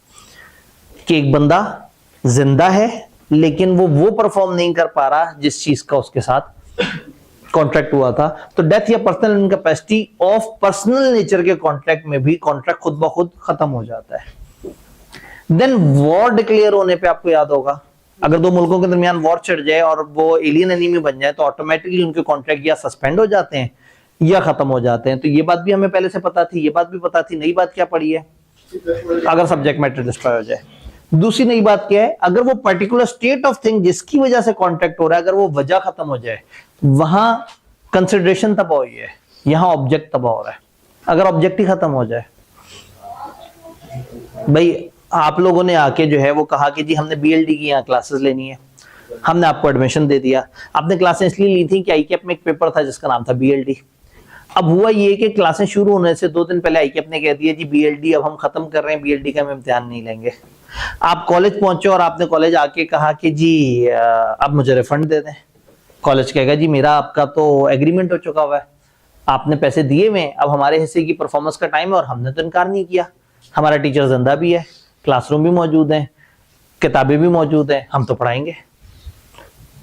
कि एक बंदा जिंदा है लेकिन वो परफॉर्म नहीं कर पा रहा जिस चीज का उसके साथ कॉन्ट्रैक्ट हुआ था। तो डेथ या personal incapacity of personal nature के कॉन्ट्रैक्ट में भी कॉन्ट्रैक्ट खुद ब खुद खत्म हो जाता है। देन वॉर डिक्लेयर होने पे आपको याद होगा, अगर 2 मुल्कों के दरमियान वॉर छिड़ जाए और वो एलियन एनिमी बन जाए तो ऑटोमेटिकली उनके कॉन्ट्रैक्ट या सस्पेंड हो जाते हैं या खत्म हो जाते हैं। तो ये बात भी हमें पहले से पता थी, ये बात भी पता थी। नई बात क्या पड़ी है? अगर सब्जेक्ट मैटर डिस्ट्रॉय हो जाए। दूसरी नई बात क्या है? अगर वो पर्टिकुलर स्टेट ऑफ थिंग जिसकी वजह से कॉन्ट्रैक्ट हो रहा है, अगर वो वजह खत्म हो जाए, वहां कंसिडरेशन तबाह हुई है, यहां ऑब्जेक्ट तबाह हो रहा है। अगर ऑब्जेक्ट ही खत्म हो जाए भाई आप लोगों ने आके जो है वो कहा कि जी हमने बीएलडी की यहाँ क्लासेस लेनी है, हमने आपको एडमिशन दे दिया। आपने क्लासें इसलिए ली थी कि आईकेएप में एक पेपर था जिसका नाम था बीएलडी। अब हुआ ये कि क्लासें शुरू होने से 2 दिन पहले आईकेएप ने कह दिया जी बीएलडी अब हम खत्म कर रहे हैं, बीएलडी का हम इम्तिहान नहीं लेंगे। आप कॉलेज पहुंचे और आपने कॉलेज आके कहा कि जी अब मुझे रिफंड दे दें। कॉलेज कहेगा जी मेरा आपका तो एग्रीमेंट हो चुका हुआ है, आपने पैसे दिए हुए, अब हमारे हिस्से की परफॉर्मेंस का टाइम है और हमने तो इनकार नहीं किया, हमारा टीचर जिंदा भी है, क्लासरूम भी मौजूद है, किताबें भी मौजूद है, हम तो पढ़ाएंगे।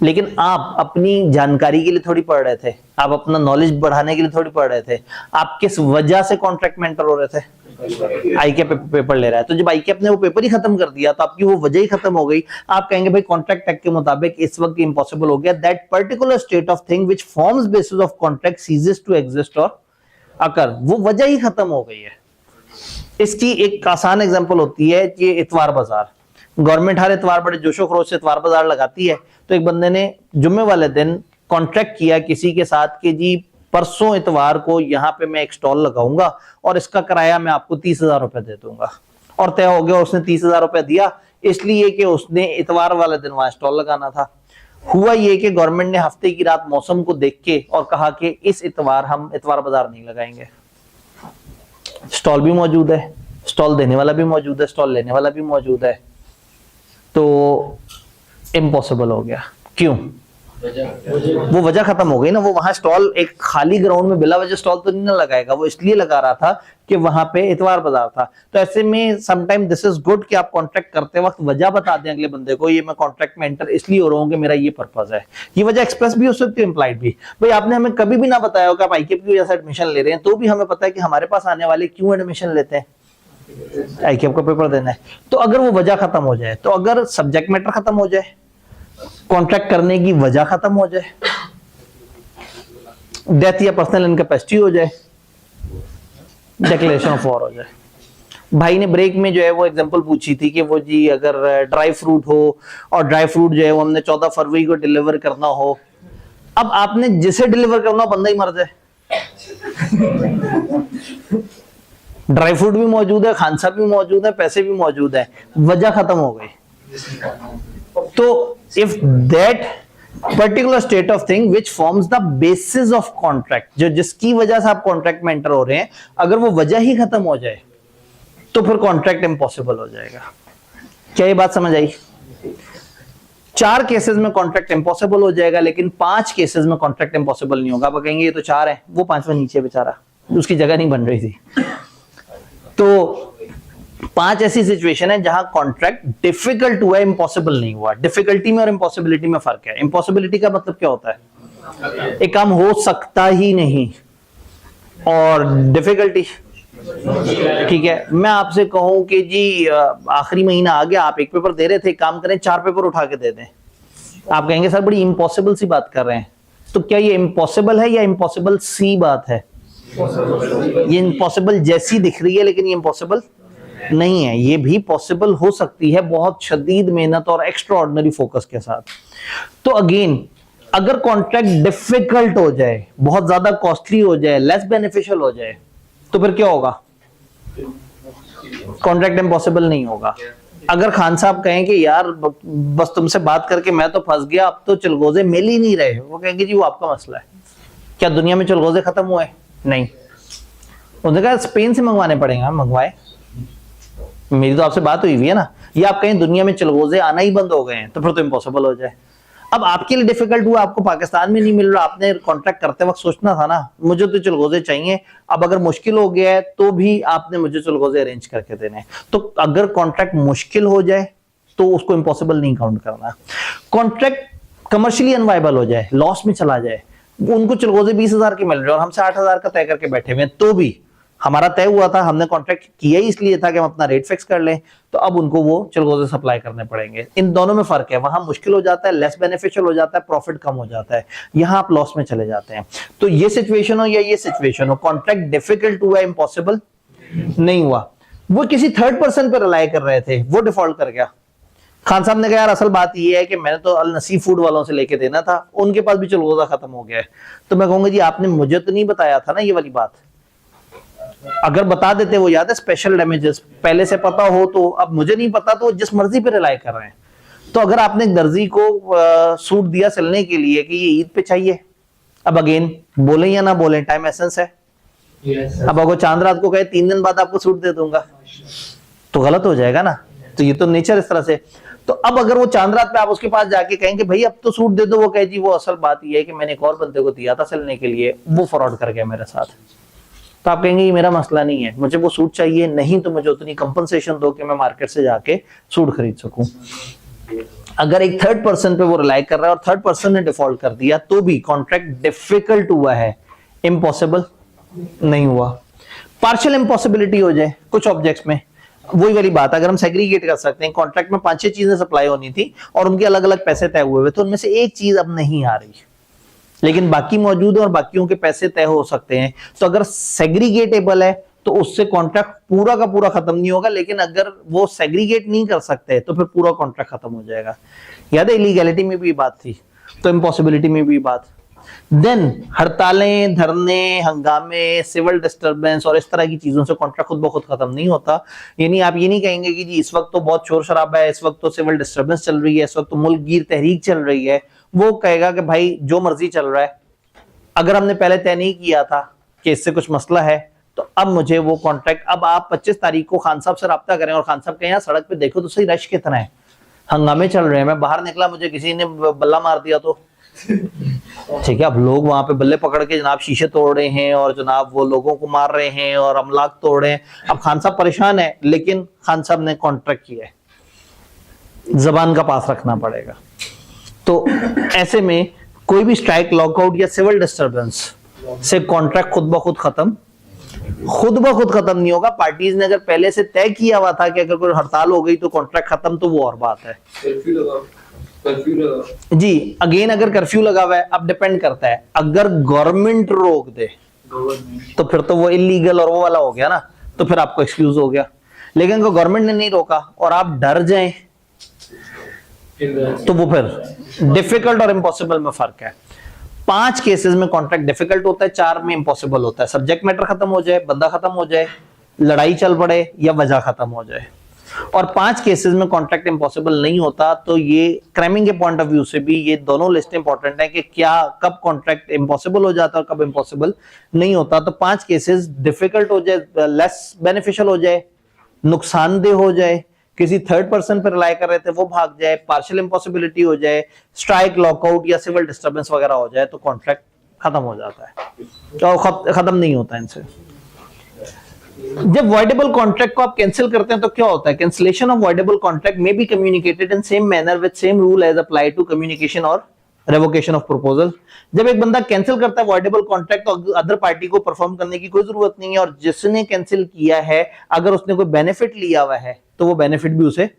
लेकिन आप अपनी जानकारी के लिए थोड़ी पढ़ रहे थे, आप अपना नॉलेज बढ़ाने के लिए थोड़ी पढ़ रहे थे, आप किस वजह से कॉन्ट्रैक्ट में एंटर हो रहे थे? आईकेएप पेपर ले रहा है, तो जब आईकेएप ने वो पेपर ही खत्म कर दिया तो आपकी वो वजह ही खत्म हो गई। आप कहेंगे भाई कॉन्ट्रैक्ट एक्ट के मुताबिक इस वक्त इम्पॉसिबल हो गया, that particular state of thing which forms basis of contract ceases to exist और अकर, वो वजह ही खत्म हो गई है। इसकी एक आसान एग्जांपल होती है कि इतवार बाजार, गवर्नमेंट हर इतवार बड़े जोशो खरोश से इतवार बाजार लगाती है। तो एक बंदे ने जुम्मे वाले दिन कॉन्ट्रैक्ट किया किसी के साथ कि जी परसों इतवार को यहाँ पे मैं एक स्टॉल लगाऊंगा और इसका किराया मैं आपको 30,000 रुपए दे दूंगा, और तय हो गया। उसने 30,000 रुपए दिया इसलिए कि उसने इतवार वाले दिन वहां स्टॉल लगाना था। हुआ ये कि गवर्नमेंट ने हफ्ते की रात मौसम को देख के और कहा कि इस इतवार हम इतवार बाजार नहीं लगाएंगे। स्टॉल भी मौजूद है, स्टॉल देने वाला भी मौजूद है, स्टॉल लेने वाला भी मौजूद है, तो इम्पॉसिबल हो गया। क्यों? वो वजह खत्म हो गई ना। वो वहां स्टॉल एक खाली ग्राउंड में बिला वजह स्टॉल तो नहीं ना लगाएगा, वो इसलिए लगा रहा था कि वहां पे इतवार बाजार था। तो ऐसे में समटाइम दिस इज गुड कि आप कॉन्ट्रैक्ट करते वक्त वजह बता दें अगले बंदे को, ये मैं कॉन्ट्रैक्ट में एंटर इसलिए हो रहा हूँ कि मेरा ये पर्पज है। ये वजह एक्सप्रेस भी हो सकती है, इम्प्लाइड भी। भाई आपने हमें कभी भी ना बताया हो कि आप आईकेएप की वजह से एडमिशन ले रहे हैं, तो भी हमें पता है कि हमारे पास आने वाले क्यों एडमिशन लेते हैं, आईकेएप का पेपर देना है। तो अगर वो वजह खत्म हो जाए, तो अगर सब्जेक्ट मैटर खत्म हो जाए, कॉन्ट्रैक्ट करने की वजह खत्म हो जाए, डेथ या पर्सनल इनकैपेसिटी हो जाए, डिक्लेरेशन ऑफ वॉर हो जाए। भाई ने ब्रेक में जो है वो एग्जांपल पूछी थी कि वो जी अगर ड्राई फ्रूट हो और ड्राई फ्रूट जो है वो हमने 14 फरवरी को डिलीवर करना हो, अब आपने जिसे डिलीवर करना हो बंदा ही मर जाए। ड्राई फ्रूट भी मौजूद है, खानसा भी मौजूद है, पैसे भी मौजूद है, वजह खत्म हो गई। तो if that particular state of thing which forms the basis of contract, जो जिसकी वजह से आप कॉन्ट्रैक्ट में एंटर हो रहे हैं, अगर वो वजह ही खत्म हो जाए तो फिर कॉन्ट्रैक्ट इम्पॉसिबल हो जाएगा। क्या ये बात समझ आई? 4 केसेस में कॉन्ट्रैक्ट इम्पॉसिबल हो जाएगा, लेकिन 5 केसेस में कॉन्ट्रैक्ट इम्पॉसिबल नहीं होगा। आप कहेंगे ये तो 4 है, वो 5वां नीचे बेचारा, उसकी जगह नहीं बन रही थी। तो 5 ऐसी सिचुएशन है जहां कॉन्ट्रैक्ट डिफिकल्ट हुआ, इम्पॉसिबल नहीं हुआ। डिफिकल्टी में और इम्पॉसिबिलिटी में फर्क है। इम्पॉसिबिलिटी का मतलब क्या होता है? एक काम हो सकता ही नहीं, और डिफिकल्टी, ठीक है। मैं आपसे कहूं कि जी आखिरी महीना आ गया, आप एक पेपर दे रहे थे, काम करें 4 पेपर उठा के दे दें, आप कहेंगे सर बड़ी इम्पॉसिबल सी बात कर रहे हैं। तो क्या ये इम्पॉसिबल है या इम्पॉसिबल सी बात है? ये इम्पॉसिबल जैसी दिख रही है, लेकिन ये इम्पॉसिबल नहीं है। ये भी पॉसिबल हो सकती है बहुत शदीद मेहनत और एक्स्ट्रा ऑर्डिनरी फोकस के साथ। तो अगेन, अगर कॉन्ट्रैक्ट डिफिकल्ट हो जाए, बहुत ज्यादा कॉस्टली हो जाए, लेस बेनिफिशियल हो जाए, तो फिर क्या होगा? कॉन्ट्रैक्ट इम्पॉसिबल नहीं होगा। अगर खान साहब कहें कि यार बस तुमसे बात करके मैं तो फंस गया, अब तो चलगोजे मिल ही नहीं रहे, वो कहेंगे जी वो आपका मसला है। क्या दुनिया में चलगोजे खत्म हुए? नहीं। उन्होंने कहा स्पेन से मंगवाने पड़ेंगे। हम मंगवाए, मेरी तो आपसे बात हुई है ना। ये आप कहें दुनिया में चलगोजे आना ही बंद हो गए हैं, तो फिर तो इम्पॉसिबल हो जाए। अब आपके लिए डिफिकल्ट हुआ, आपको पाकिस्तान में नहीं मिल रहा, आपने कॉन्ट्रैक्ट करते वक्त सोचना था ना मुझे तो चलगोजे चाहिए। अब अगर मुश्किल हो गया है तो भी आपने मुझे चलगोजे अरेंज करके देने हैं। तो अगर कॉन्ट्रैक्ट मुश्किल हो जाए तो उसको इम्पॉसिबल नहीं काउंट करना। कॉन्ट्रैक्ट कमर्शियली अनवाइबल हो जाए, लॉस में चला जाए, उनको चलगोजे 20,000 के मिल रहे हैं और हमसे 8,000 का तय करके बैठे हुए हैं, तो भी हमारा तय हुआ था, हमने कॉन्ट्रैक्ट किया ही इसलिए था कि हम अपना रेट फिक्स कर लें, तो अब उनको वो चलगोजे सप्लाई करने पड़ेंगे। इन दोनों में फर्क है। वहां मुश्किल हो जाता है, लेस बेनिफिशियल हो जाता है, प्रॉफिट कम हो जाता है, यहां आप लॉस में चले जाते हैं। तो ये सिचुएशन हो या ये सिचुएशन हो, कॉन्ट्रैक्ट डिफिकल्ट हुआ, इम्पॉसिबल नहीं हुआ। वो किसी थर्ड पर्सन पर रिलाई कर रहे थे, वो डिफॉल्ट कर गया। खान साहब ने कहा यार असल बात ये है कि मैंने तो अल नसीब फूड वालों से लेके देना था, उनके पास भी चलगोजा खत्म हो गया है। तो मैं कहूंगा जी आपने मुझे तो नहीं बताया था ना ये वाली बात, अगर बता देते, वो याद है स्पेशल डैमेजेस, पहले से पता हो तो, अब मुझे नहीं पता तो जिस मर्जी पे रिलाई कर रहे हैं। तो अगर आपने एक दर्जी को सूट दिया सिलने के लिए कि ये ईद पे चाहिए, अब अगेन बोले या ना बोले, टाइम एसेंस है। अब अगर चांद रात को कहे 3 दिन बाद आपको सूट दे दूंगा तो गलत हो जाएगा ना। तो ये तो नेचर इस तरह से। तो अब अगर वो चांद रात पे आप उसके पास जाके कहेंगे भाई अब तो सूट दे दो, वो कहे जी वो असल बात ये है कि मैंने एक और बंदे को दिया था सिलने के लिए, वो फ्रॉड कर गया मेरे साथ। तो आप कहेंगे ये मेरा मसला नहीं है, मुझे वो सूट चाहिए, नहीं तो मुझे उतनी कंपनसेशन दो कि मैं मार्केट से जाके सूट खरीद सकूं। अगर एक थर्ड पर्सन पे वो रिलाई कर रहा है और थर्ड पर्सन ने डिफॉल्ट कर दिया तो भी कॉन्ट्रैक्ट डिफिकल्ट हुआ है, इम्पॉसिबल नहीं हुआ। पार्शियल इम्पॉसिबिलिटी हो जाए कुछ ऑब्जेक्ट्स में, वही वाली बात, अगर हम सेग्रीगेट कर सकते हैं, कॉन्ट्रैक्ट में 5-6 चीजें सप्लाई होनी थी और उनके अलग अलग पैसे तय हुए हुए, तो उनमें से एक चीज अब नहीं आ रही लेकिन बाकी मौजूद है और बाकियों के पैसे तय हो सकते हैं। तो अगर सेग्रीगेटेबल है तो उससे कॉन्ट्रैक्ट पूरा का पूरा खत्म नहीं होगा, लेकिन अगर वो सेग्रीगेट नहीं कर सकते तो फिर पूरा कॉन्ट्रैक्ट खत्म हो जाएगा। याद है इलीगैलिटी में भी बात थी, तो इम्पॉसिबिलिटी में भी बात। देन हड़तालें, धरने, हंगामे, सिविल डिस्टर्बेंस और इस तरह की चीजों से कॉन्ट्रैक्ट खुद ब खुद खत्म नहीं होता। यानी आप ये नहीं कहेंगे कि जी इस वक्त तो बहुत शोर शराबा है, इस वक्त तो सिविल डिस्टर्बेंस चल रही है, इस वक्त तो मुल्क गिर तहरीक चल रही है। वो कहेगा कि भाई जो मर्जी चल रहा है, अगर हमने पहले तय नहीं किया था कि इससे कुछ मसला है तो अब मुझे वो कॉन्ट्रैक्ट, अब आप 25 तारीख को खान साहब से राब्ता करें और खान साहब कहें सड़क पे देखो तो सही रश कितना है, हंगामे चल रहे हैं, मैं बाहर निकला मुझे किसी ने बल्ला मार दिया तो ठीक है। अब लोग वहां पे बल्ले पकड़ के जनाब शीशे तोड़ रहे हैं और जनाब वो लोगों को मार रहे हैं और अमलाक तोड़ रहे हैं। अब खान साहब परेशान है, लेकिन खान साहब ने कॉन्ट्रैक्ट किया है, जबान का पास रखना पड़ेगा। तो ऐसे में कोई भी स्ट्राइक, लॉकआउट या सिविल डिस्टर्बेंस से कॉन्ट्रैक्ट खुद ब खुद खत्म नहीं होगा। पार्टीज ने अगर पहले से तय किया हुआ था कि अगर कोई हड़ताल हो गई तो कॉन्ट्रैक्ट खत्म, तो वो और बात है। जी अगेन अगर कर्फ्यू लगा हुआ है, अब डिपेंड करता है, अगर गवर्नमेंट रोक दे तो फिर तो वो इलीगल और वो वाला हो गया ना, तो फिर आपको एक्सक्यूज हो गया। लेकिन अगर गवर्नमेंट ने नहीं रोका और आप डर जाएं तो वो फिर डिफिकल्ट और इम्पॉसिबल में फर्क है। 5 केसेस में कॉन्ट्रैक्ट डिफिकल्ट होता है, 4 में इम्पॉसिबल होता है। सब्जेक्ट मैटर खत्म हो जाए, बंदा खत्म हो जाए, लड़ाई चल पड़े या वजह खत्म हो जाए। और 5 केसेस में कॉन्ट्रैक्ट इम्पॉसिबल नहीं होता। तो ये क्राइमिंग के पॉइंट ऑफ व्यू से भी ये दोनों लिस्ट इंपॉर्टेंट है कि क्या कब कॉन्ट्रैक्ट इम्पॉसिबल हो जाता है और कब इम्पॉसिबल नहीं होता। तो 5 केसेस डिफिकल्ट हो जाए, लेस बेनिफिशियल हो जाए, नुकसानदेह हो जाए, किसी थर्ड पर्सन पर रिलाई कर रहे थे वो भाग जाए, पार्शियल इम्पॉसिबिलिटी हो जाए, स्ट्राइक, लॉकआउट या सिविल डिस्टर्बेंस वगैरह हो जाए, तो कॉन्ट्रैक्ट खत्म हो जाता है, तो खत्म नहीं होता इनसे। जब वॉइडेबल कॉन्ट्रैक्ट को आप कैंसिल करते हैं तो क्या होता है? Cancellation of voidable contract may be communicated in same manner with same rule as apply to communication और रेवोकेशन ऑफ प्रपोजल। जब एक बंदा कैंसिल करता है वॉइडेबल कॉन्ट्रैक्ट तो अदर पार्टी को परफॉर्म करने की कोई जरूरत नहीं है, और जिसने कैंसिल किया है अगर उसने कोई बेनिफिट लिया हुआ है तो वो बेनिफिट भी उसे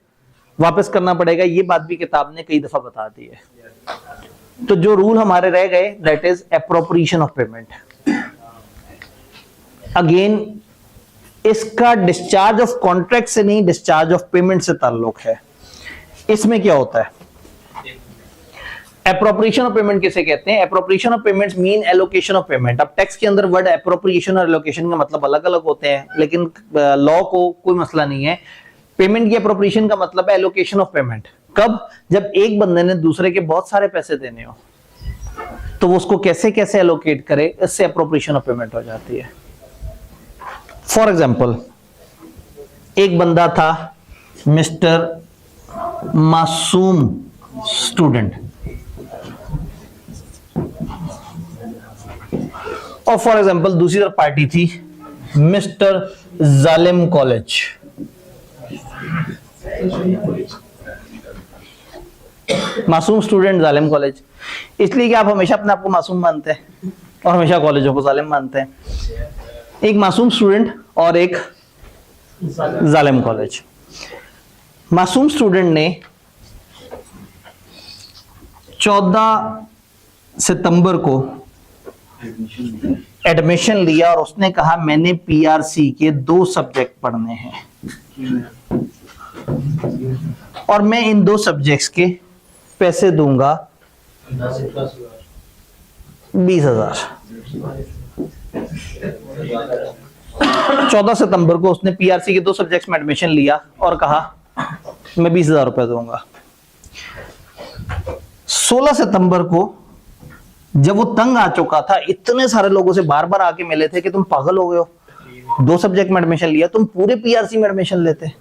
वापस करना पड़ेगा। ये बात भी किताब ने कई दफा बता दी है। तो जो रूल हमारे रह गए that is appropriation of payment. Again इसका डिस्चार्ज ऑफ कॉन्ट्रैक्ट से नहीं, डिस्चार्ज ऑफ पेमेंट से ताल्लुक है। इसमें क्या होता है? एप्रोप्रिएशन ऑफ पेमेंट किसे कहते हैं? Appropriation of payments mean allocation of payment. अब टैक्स के अंदर वर्ड एप्रोप्रिएशन और एलोकेशन का मतलब अलग अलग होते हैं, लेकिन लॉ को कोई मसला नहीं है। पेमेंट की एप्रोप्रिएशन का मतलब है एलोकेशन ऑफ पेमेंट। कब? जब एक बंदे ने दूसरे के बहुत सारे पैसे देने हो तो वो उसको कैसे कैसे एलोकेट करे, इससे एप्रोप्रिएशन ऑफ पेमेंट हो जाती है। फॉर एग्जाम्पल एक बंदा था मिस्टर मासूम स्टूडेंट, और फॉर एग्जाम्पल दूसरी तरफ पार्टी थी मिस्टर जालिम कॉलेज। मासूम स्टूडेंट, जालिम कॉलेज, इसलिए कि आप हमेशा अपने आप को मासूम मानते हैं और हमेशा कॉलेजों को जालिम मानते हैं। एक मासूम स्टूडेंट और एक जालिम कॉलेज। मासूम स्टूडेंट ने 14 सितंबर को एडमिशन लिया और उसने कहा मैंने पीआरसी के 2 सब्जेक्ट पढ़ने हैं और मैं इन 2 सब्जेक्ट्स के पैसे दूंगा 20,000। 14 सितंबर को उसने पीआरसी के 2 सब्जेक्ट्स में एडमिशन लिया और कहा मैं 20,000 रुपए दूंगा। 16 सितंबर को जब वो तंग आ चुका था, इतने सारे लोगों से बार बार आके मिले थे कि तुम पागल हो गए हो, 2 सब्जेक्ट में एडमिशन लिया, तुम पूरे पीआरसी में एडमिशन लेते।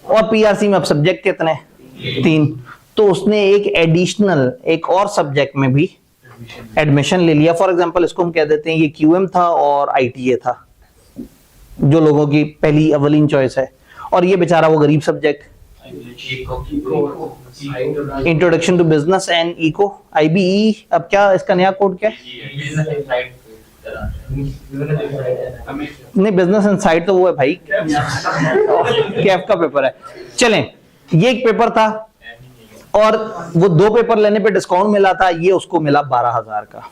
और पीआरसी में अब सब्जेक्ट कितने? 3। तो उसने एक एडिशनल एक और सब्जेक्ट में भी एडमिशन ले लिया। फॉर एग्जांपल इसको हम कह देते हैं ये क्यूएम था और आईटीए था, जो लोगों की पहली अवलीन चॉइस है। और ये बेचारा वो गरीब subject introduction to business and eco, IBE। अब क्या इसका नया कोड क्या है? नहीं, बिजनेस इनसाइड तो वो है भाई, कैफ का पेपर है। चलें, ये एक पेपर था और वो 2 पेपर लेने पे डिस्काउंट मिला था, ये उसको मिला 12,000 का।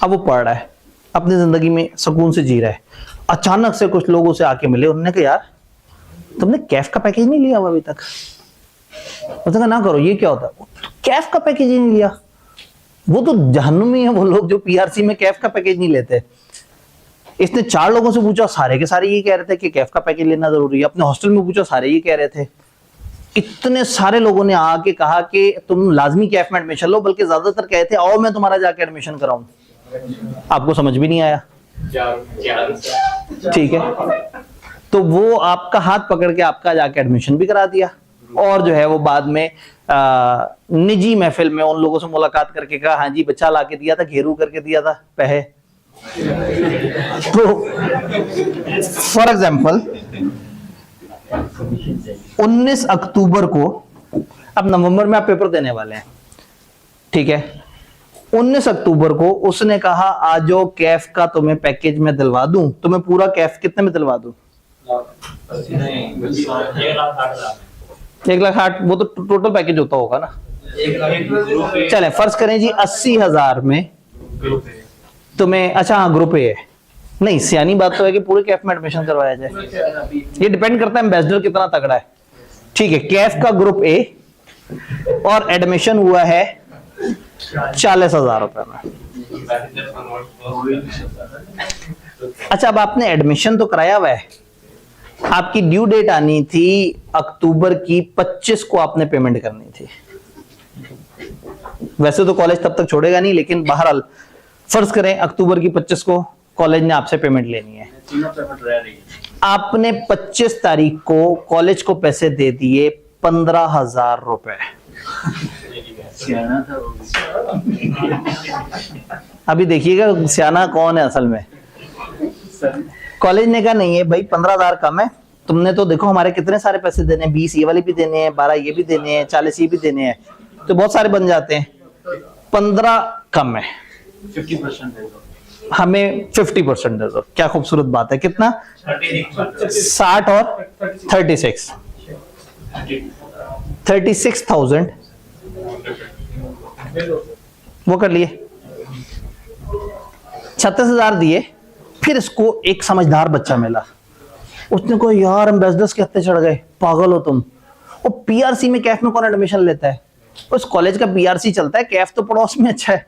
अब वो पढ़ रहा है, अपनी जिंदगी में सुकून से जी रहा है। अचानक से कुछ लोगों से आके मिले, उन्होंने कहा यार तुमने कैफ का पैकेज नहीं लिया अभी तक? उसने कहा ना करो, ये क्या होता है? कैफ का पैकेज ही नहीं लिया? वो तो जहन्नुमी है वो लोग जो पीआरसी में कैफ का पैकेज नहीं लेते। इसने 4 लोगों से पूछा, सारे के सारे ये कह रहे थे कि कैफ का पैकेज लेना जरूरी है। अपने हॉस्टल में पूछा, सारे ये कह रहे थे। इतने सारे लोगों ने आके कहा कि तुम लाजमी कैफ में एडमिशन लो, बल्कि ज्यादातर कहते आओ मैं तुम्हारा जाके एडमिशन कराऊं। आपको समझ भी नहीं आया, ठीक है? तो वो आपका हाथ पकड़ के आपका जाके एडमिशन भी करा दिया और जो है वो बाद में निजी महफिल में उन लोगों से मुलाकात करके कहा हाँ जी बच्चा ला के दिया था, घेरू करके दिया था पहे। तो फॉर एग्जाम्पल 19 अक्टूबर को, अब नवंबर में आप पेपर देने वाले हैं, ठीक है? 19 अक्टूबर को उसने कहा आज जो कैफ का तुम्हें पैकेज में दिलवा दूं, तुम्हें पूरा कैफ कितने में दिलवा दूं? 1,08,000। वो तो टोटल पैकेज होता होगा ना। चले फर्ज करें जी 80,000 में तुम्हें, अच्छा हाँ ग्रुप ए है, नहीं सियानी बात तो है कि पूरे कैफ में एडमिशन करवाया जाए। ये डिपेंड करता है एम्बेसडर कितना तगड़ा है, ठीक है? कैफ का ग्रुप ए और एडमिशन हुआ है 40,000 रुपए में। अच्छा अब आपने एडमिशन तो कराया हुआ है, आपकी ड्यू डेट आनी थी अक्टूबर की 25 को आपने पेमेंट करनी थी। वैसे तो कॉलेज तब तक छोड़ेगा नहीं, लेकिन बहरहाल फर्ज करें अक्टूबर की 25 को कॉलेज ने आपसे पेमेंट लेनी है। आपने 25 तारीख को कॉलेज को पैसे दे दिए 15,000 रुपए। अभी देखिएगा सियाना कौन है असल में। कॉलेज ने कहा नहीं है भाई 15,000 कम है, तुमने तो देखो हमारे कितने सारे पैसे देने हैं, 20 ये वाले भी देने हैं, 12 ये भी देने हैं, 40 ये भी देने हैं, तो बहुत सारे बन जाते हैं। 15 कम है, 50% दे दो, हमें 50% दे दो। क्या खूबसूरत बात है, कितना? 60 और 36,000 वो कर लिए, 36,000 दिए। फिर इसको एक समझदार बच्चा मिला, उसने कहा यार एम्बेसडर्स के हत्थे चढ़ गए, पागल हो तुम। वो पीआरसी में कैफ में कौन एडमिशन लेता है? उस कॉलेज का पीआरसी चलता है, कैफ तो पड़ोस में अच्छा है।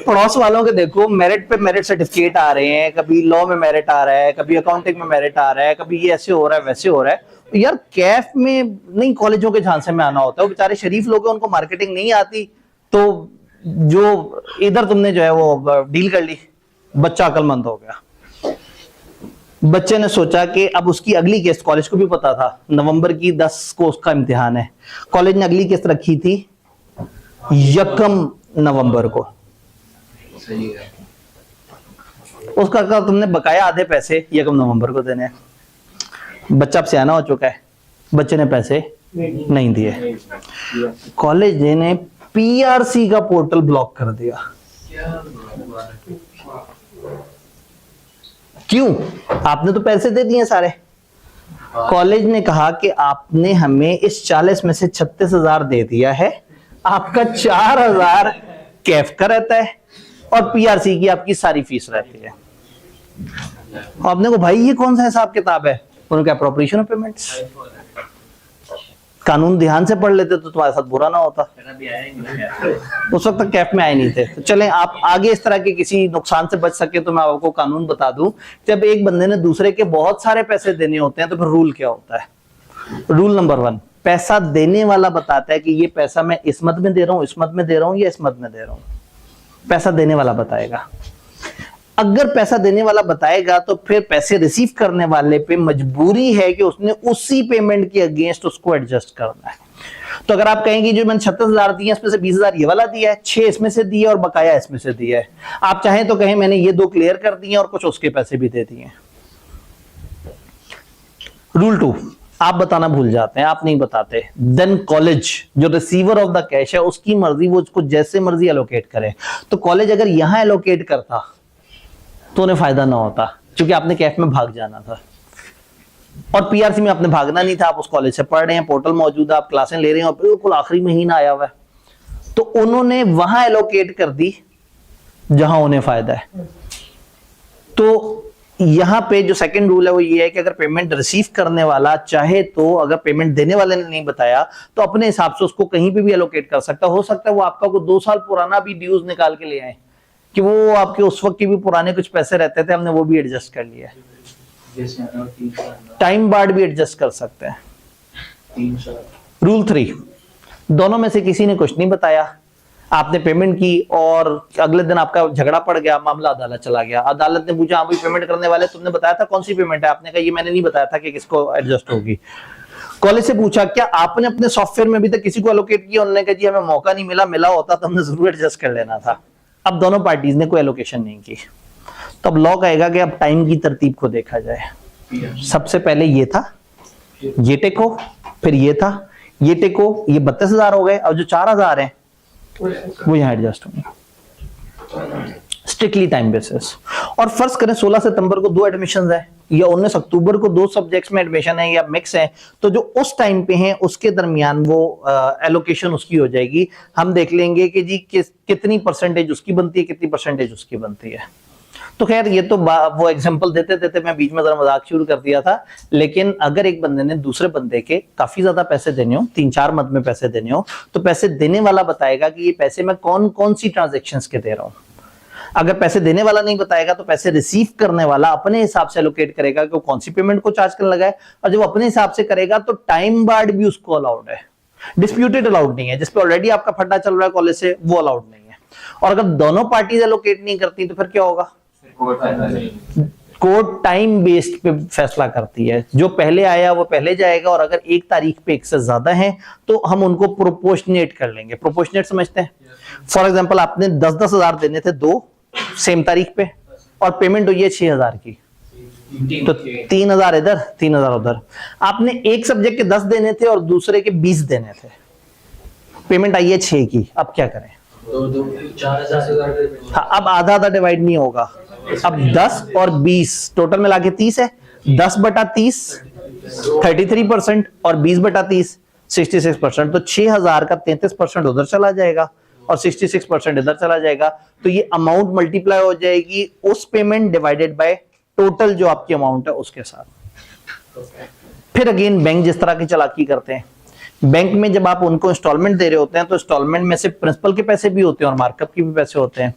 पड़ोस वालों के देखो मेरिट पे मेरिट सर्टिफिकेट आ रहे हैं, कभी लॉ में मेरिट आ रहा है, कभी अकाउंटिंग में मेरिट आ रहा है, कभी ये ऐसे हो रहा है वैसे हो रहा है। तो यार कैफ में नहीं, कॉलेजों के झांसे में आना होता है। वो बेचारे शरीफ लोग हैं, उनको मार्केटिंग नहीं आती, तो जो इधर तुमने जो है वो डील कर ली, बच्चा अकलमंद हो गया। बच्चे ने सोचा कि अब उसकी अगली किस्त, कॉलेज को भी पता था नवंबर की 10 को उसका इम्तिहान है, कॉलेज ने अगली किस्त रखी थी 1 नवंबर को। उसका कहा तुमने बकाया आधे पैसे 1 नवंबर को देने हैं। बच्चा अब सियाना हो चुका है, बच्चे ने पैसे नहीं दिए, कॉलेज ने पीआरसी का पोर्टल ब्लॉक कर दिया। क्यों? आपने तो पैसे दे दिए सारे। कॉलेज ने कहा कि आपने हमें इस 40 में से 36,000 दे दिया है, आपका 4,000 कैफ का रहता है और पीआरसी की आपकी सारी फीस रहती है। आपने को भाई ये कौन सा हिसाब किताब है? उन्होंने कहा अप्रोप्रिएशन ऑफ पेमेंट्स। कानून ध्यान से पढ़ लेते तो तुम्हारे साथ बुरा ना होता। उस वक्त तक कैफ में आए नहीं थे। तो चलें, आप आगे इस तरह के किसी नुकसान से बच सके तो मैं आपको कानून बता दूं। जब एक बंदे ने दूसरे के बहुत सारे पैसे देने होते हैं तो फिर रूल क्या होता है? रूल नंबर 1, पैसा देने वाला बताता है कि ये पैसा मैं इस मद में दे रहा हूं, इस मद में दे रहा हूं या इस मद में दे रहा हूं। पैसा देने वाला बताएगा। अगर पैसा देने वाला बताएगा तो फिर पैसे रिसीव करने वाले पे मजबूरी है कि उसने उसी पेमेंट के अगेंस्ट उसको एडजस्ट करना है। तो अगर आप कहेंगे जो मैंने 36,000 दिए इसमें से 20,000 ये वाला दिया है, 6 इसमें से दिए और बकाया इसमें से दिया है, आप चाहें तो कहें मैंने ये 2 क्लियर कर दिए और कुछ उसके पैसे भी दे दिए। रूल 2, आप बताना भूल जाते हैं, आप नहीं बताते, देन कॉलेज जो रिसीवर ऑफ द कैश है उसकी मर्जी, वो उसको जैसे मर्जी एलोकेट करे। तो कॉलेज अगर यहां एलोकेट करता तो उन्हें फायदा ना होता, क्योंकि आपने कैफ में भाग जाना था और पीआरसी में आपने भागना नहीं था। आप उस कॉलेज से पढ़ रहे हैं, पोर्टल मौजूद है, आप क्लासें ले रहे हैं और बिल्कुल आखिरी महीना आया हुआ है, तो उन्होंने वहां एलोकेट कर दी जहां उन्हें फायदा है। तो यहां पे जो सेकंड रूल है वो ये है कि अगर पेमेंट रिसीव करने वाला चाहे तो, अगर पेमेंट देने वाले ने नहीं बताया तो अपने हिसाब से उसको कहीं पे भी एलोकेट कर सकता। हो सकता है वो आपका को 2 साल पुराना भी ड्यूज निकाल के ले आए कि वो आपके उस वक्त के भी पुराने कुछ पैसे रहते थे, हमने वो भी एडजस्ट कर लिया है। टाइम बार्ड भी एडजस्ट कर सकते हैं। रूल 3, दोनों में से किसी ने कुछ नहीं बताया, आपने पेमेंट की और अगले दिन आपका झगड़ा पड़ गया, मामला अदालत चला गया। अदालत ने पूछा आप पेमेंट करने वाले, तुमने बताया था कौन सी पेमेंट है? आपने कहा ये मैंने नहीं बताया था कि किसको एडजस्ट होगी। कॉलेज से पूछा क्या आपने अपने सॉफ्टवेयर में अभी तक किसी को एलोकेट किया? उन्होंने कहा जी हमें मौका नहीं मिला, मिला होता तो हमने जरूर एडजस्ट कर लेना था। अब दोनों पार्टीज ने कोई एलोकेशन नहीं की, तो अब लॉ कहेगा कि अब टाइम की तरतीब को देखा जाए। सबसे पहले ये था, ये टेको, फिर ये था, ये टेको, ये 32,000 हो गए, और जो 4,000 है वो यहां एडजस्ट होंगे स्ट्रिक्टली टाइम बेसिस। और फर्ज करें 16 सितंबर को 2 एडमिशन है या 19 अक्टूबर को 2 सब्जेक्ट्स में एडमिशन है या मिक्स है, तो जो उस टाइम पे हैं उसके दरमियान वो एलोकेशन उसकी हो जाएगी। हम देख लेंगे कि जी कितनी परसेंटेज उसकी बनती है, कितनी परसेंटेज उसकी बनती है। तो खैर ये तो वो एग्जांपल देते देते मैं बीच में जरा मजाक शुरू कर दिया था। लेकिन अगर एक बंदे ने दूसरे बंदे के काफी ज्यादा पैसे देने हो, 3-4 मद में पैसे देने हो, तो पैसे देने वाला बताएगा कि ये पैसे मैं कौन कौन सी ट्रांजेक्शन्स के दे रहा हूं। अगर पैसे देने वाला नहीं बताएगा तो पैसे रिसीव करने वाला अपने हिसाब से एलोकेट करेगा कि वो कौन सी पेमेंट को चार्ज करने लगा है, और जब अपने हिसाब से करेगा तो टाइम बार्ड भी उसको अलाउड है। डिस्प्यूटेड अलाउड नहीं है, जिसपे ऑलरेडी आपका फटा चल रहा है कॉलेज से, वो अलाउड नहीं है। और अगर दोनों पार्टीज एलोकेट नहीं करती तो फिर क्या होगा? कोर्ट टाइम बेस्ड पे फैसला करती है, जो पहले आया वो पहले जाएगा, और अगर एक तारीख पे एक से ज्यादा है तो हम उनको प्रोपोर्शनेट कर लेंगे। प्रोपोर्शनेट समझते हैं? फॉर एग्जांपल आपने 10-10 हजार देने थे 2 सेम तारीख पे और पेमेंट हुई है 6,000 की, तो 3,000 इधर 3,000 उधर। आपने एक सब्जेक्ट के 10 देने थे और दूसरे के 20 देने थे, पेमेंट आई है 6 की, अब क्या करें? 4,000। हाँ, अब आधा आधा डिवाइड नहीं होगा, अब 10 और 20 टोटल मिला के 30 है। 10/30 33% और 20/30 66%, तो 6,000 का 33% उधर चला जाएगा और 66% इधर चला जाएगा। तो ये अमाउंट मल्टीप्लाई हो जाएगी उस पेमेंट डिवाइडेड बाय टोटल जो आपकी अमाउंट है उसके साथ। फिर अगेन बैंक जिस तरह की चालाकी करते हैं, बैंक में जब आप उनको इंस्टॉलमेंट दे रहे होते हैं तो इंस्टॉलमेंट में से प्रिंसिपल के पैसे भी होते हैं और मार्कअप के भी पैसे होते हैं।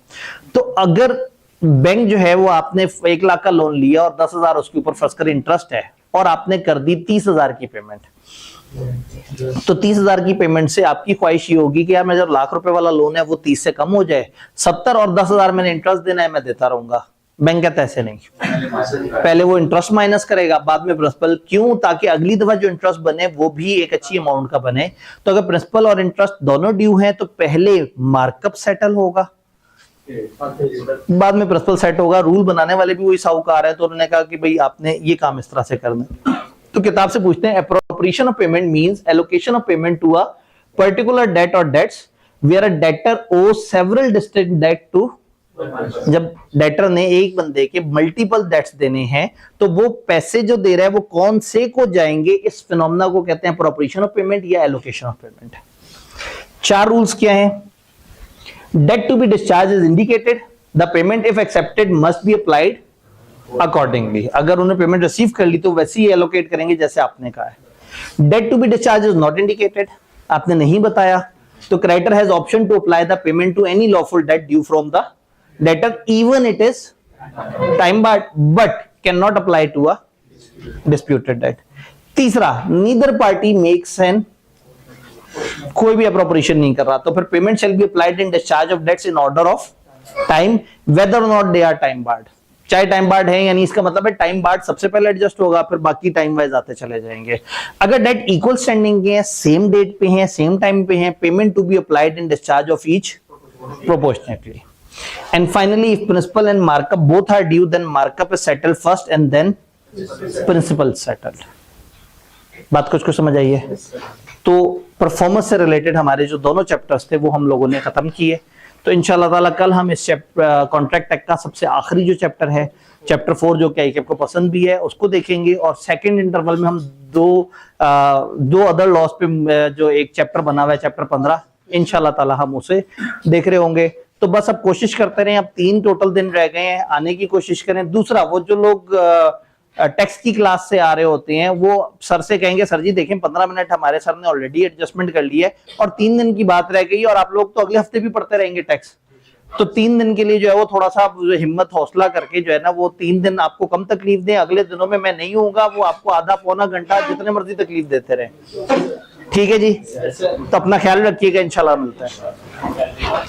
तो अगर बैंक जो है वो आपने 1 लाख का लोन लिया और 10,000 उसके ऊपर फर्ज कर इंटरेस्ट है और आपने कर दी 30,000 की पेमेंट, तो 30,000 की पेमेंट से आपकी ख्वाहिश ये होगी कि यार मैं जब लाख रुपए वाला लोन है वो 30 से कम हो जाए, 70 और 10,000 मैंने इंटरेस्ट देना है, मैं देता रहूंगा। बैंक कहता है ऐसे नहीं, पहले वो इंटरेस्ट माइनस करेगा, बाद में प्रिंसिपल। क्यों? ताकि अगली दफा जो इंटरेस्ट बने वो भी एक अच्छी अमाउंट का बने। तो अगर प्रिंसिपल और इंटरेस्ट दोनों ड्यू हैं तो पहले मार्कअप सेटल होगा, बाद में प्रिंसिपल सेट होगा। रूल बनाने वाले भी वही साहूकार है, तो उन्होंने कहा कि भाई आपने ये काम इस तरह से करना है। तो किताब से पूछते हैं, appropriation of payment means allocation of payment to a particular debt or debts where a debtor owe several distinct debt to. जब डेटर ने एक बंदे के मल्टीपल डेट्स देने हैं तो वो पैसे जो दे रहा है वो कौन से को जाएंगे, इस फिनोमेना को कहते हैं एप्रोप्रिएशन ऑफ पेमेंट या एलोकेशन ऑफ पेमेंट। 4 रूल्स क्या हैं? Debt to be discharged is indicated. The payment if accepted must be applied accordingly. अगर उन्होंने पेमेंट रिसीव कर ली तो वैसे ही एलोकेट करेंगे जैसे आपने कहा है। Debt to be discharge is not indicated, आपने नहीं बताया, तो creditor has option to apply the payment to any lawful debt due from the debtor even it is time barred but can not apply to a disputed debt. तीसरा, neither party makes an, कोई भी appropriation नहीं कर रहा, तो फिर payment shall be applied in discharge of debts in order of time whether और not they are time barred. चाहे टाइम बार्ड है, यानी इसका मतलब है टाइम बार्ड सबसे पहले एडजस्ट होगा, फिर बाकी टाइम वाइज आते चले जाएंगे। अगर डेट इक्वल स्टैंडिंग के हैं, सेम डेट पे हैं, सेम टाइम पे हैं, payment to be applied in discharge of each proportionately. And finally if principal and markup both are due then markup is settled first and then principal settled. बात कुछ समझ आई है? तो performance से रिलेटेड हमारे जो दोनों चैप्टर्स थे वो हम लोगों ने खत्म किए। तो इंशाल्लाह ताला कल हम इस कॉन्ट्रैक्ट टेक का सबसे आखिरी जो चैप्टर है, चैप्टर 4, जो कि आपको पसंद भी है, उसको देखेंगे। और सेकंड इंटरवल में हम दो अदर लॉस पे जो एक चैप्टर बना हुआ है, चैप्टर 15, इंशाल्लाह ताला हम उसे देख रहे होंगे। तो बस अब कोशिश करते रहे, अब 3 टोटल दिन रह गए हैं, आने की कोशिश करें। दूसरा, वो जो लोग टेक्स की क्लास से आ रहे होते हैं वो सर से कहेंगे सर जी देखें 15 मिनट हमारे सर ने ऑलरेडी एडजस्टमेंट कर लिया है और 3 दिन की बात रह गई और आप लोग तो अगले हफ्ते भी पढ़ते रहेंगे टैक्स। तो 3 दिन के लिए जो है वो थोड़ा सा हिम्मत हौसला करके जो है ना, वो 3 दिन आपको कम तकलीफ दें, अगले दिनों में मैं नहीं होऊंगा, वो आपको आधा पौना घंटा जितने मर्जी तकलीफ देते रहे। ठीक है जी, तो अपना ख्याल रखिएगा, इंशाल्लाह मिलता है।